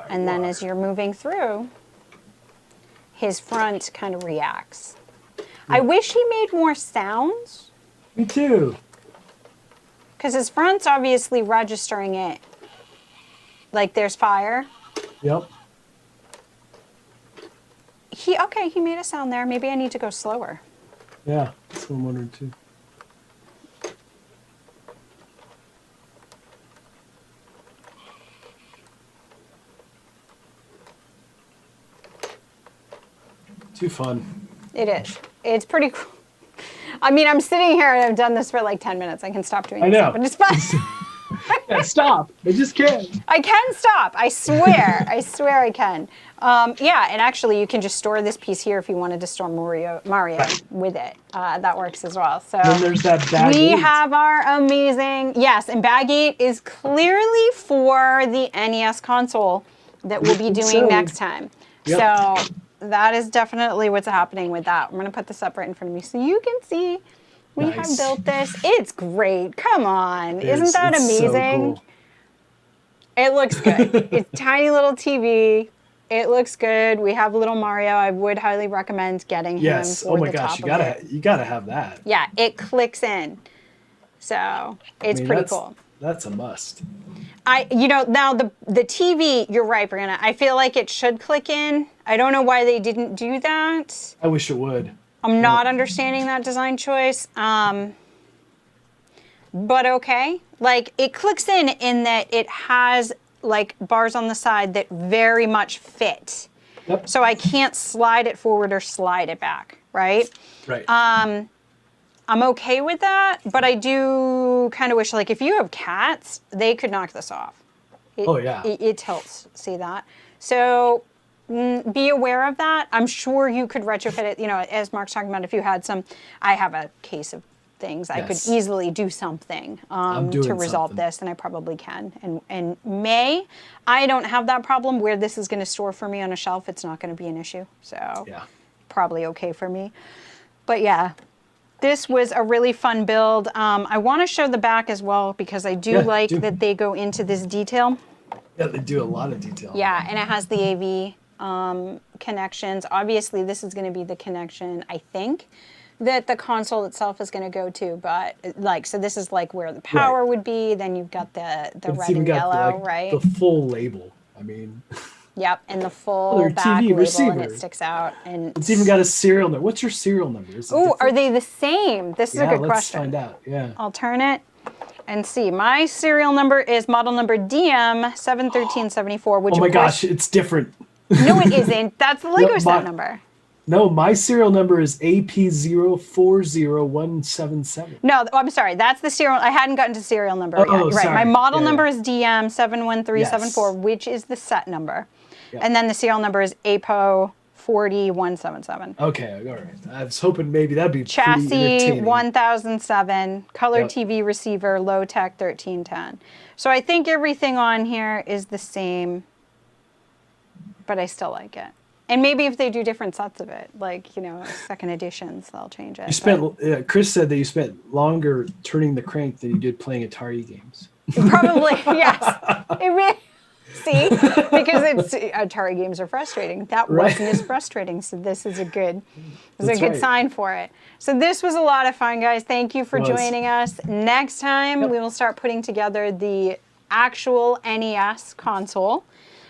And then as you're moving through, his front kind of reacts. I wish he made more sounds, Me too. because his front's obviously registering it. Like there's fire. Yep. He made a sound there. Maybe I need to go slower. Yeah, that's what I'm wondering too. Too fun. It is. It's pretty cool. I mean, I'm sitting here and I've done this for like 10 minutes. I can stop doing I this, know. but it's fun. Yeah, can't stop. I just can't. I can stop. I swear. I swear I can. Yeah, and actually, you can just store this piece here if you wanted to store Mario with it. That works as well. So Then there's that bag. we 8. have our amazing, yes, and bag 8 is clearly for the NES console that we'll be doing next time. Yep. So that is definitely what's happening with that. I'm going to put this up right in front of me so you can see we have built this. It's great. Come on. Isn't that amazing? So cool. It looks good. It's tiny little TV. It looks good. We have little Mario. I would highly recommend getting him for the top of it. You gotta have that. Yeah, it clicks in. So it's pretty cool. That's a must. Now the TV, you're right, Brianna. I feel like it should click in. I don't know why they didn't do that. I wish it would. I'm not understanding that design choice. But okay. Like, it clicks in that it has like bars on the side that very much fit. Yep. So I can't slide it forward or slide it back, right? Right. I'm okay with that, but I do kind of wish, like, if you have cats, they could knock this off. It tilts. See that? So be aware of that. I'm sure you could retrofit it. As Mark's talking about, if you had some, I have a case of things. I could easily do something to resolve this, and I probably can. And I don't have that problem where this is going to store for me on a shelf. It's not going to be an issue. So probably okay for me. But yeah. This was a really fun build. I want to show the back as well because I do like that they go into this detail. Yeah, they do a lot of detail. Yeah, and it has the AV connections. Obviously, this is going to be the connection, I think, that the console itself is going to go to. But so this is like where the power would be. Then you've got the red and yellow, right? The full label. I mean. Yep, and the full back label, receiver. And it sticks out. And it's even got a serial number. What's your serial number? Oh, are they the same? This is a good question. Let's find out. Yeah. I'll turn it and see. My serial number is model number DM71374, which oh my gosh, it's different. No, it isn't. That's the LEGO set number. No, my serial number is AP040177. No, I'm sorry. That's the serial. I hadn't gotten to serial number yet. Right. Sorry. My model number is DM71374, which is the set number. Yep. And then the serial number is APO40177. Okay, all right. I was hoping maybe that'd be chassis 1007, color TV receiver, low tech 1310. So I think everything on here is the same, but I still like it. And maybe if they do different sets of it, like, second editions, they'll change it. Chris said that you spent longer turning the crank than you did playing Atari games. Probably, yes. See, because Atari games are frustrating. That wasn't as frustrating, so this is a good sign for it. So this was a lot of fun, guys. Thank you for joining us. Next time, we will start putting together the actual NES console.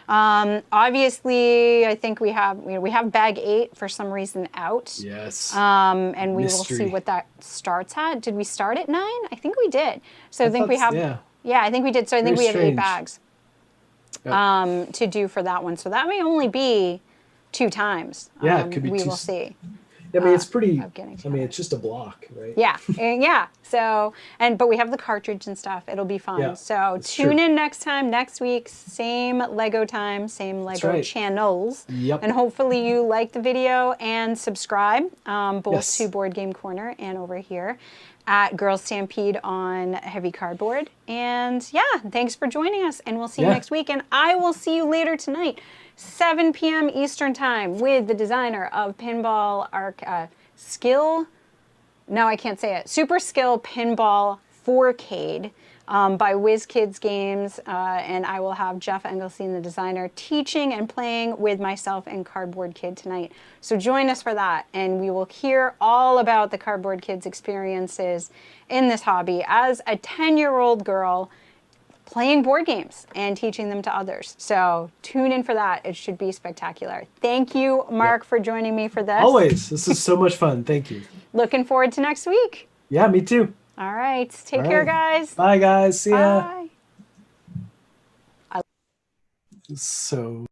Obviously, I think we have bag 8 for some reason out. Yes. And we will see what that starts at. Did we start at 9? I think we did. So I think we have. Yeah, I think we did. So I think we have 8 bags. To do for that one. So that may only be 2 times. Yeah, it could be 2. We will see. I mean, it's pretty. It's just a block, right? Yeah, yeah. So, but we have the cartridge and stuff. It'll be fun. Yeah, so tune in next time, next week. Same LEGO time, same LEGO channels. Yep. And hopefully you like the video and subscribe, both to Board Game Corner and over here at Girls Stampede on Heavy Cardboard. And yeah, thanks for joining us. And we'll see you next week. And I will see you later tonight. 7 p.m. Eastern Time with the designer of Pinball Super Skill Pinball 4Cade by WizKids Games. And I will have Jeff Engelstein, the designer, teaching and playing with myself and Cardboard Kid tonight. So join us for that. And we will hear all about the Cardboard Kids experiences in this hobby as a 10-year-old girl playing board games and teaching them to others. So tune in for that. It should be spectacular. Thank you, Mark, for joining me for this. Always. This is so much fun. Thank you. Looking forward to next week. Yeah, me too. All right. Take care, guys. Bye, guys. See ya. Bye. So...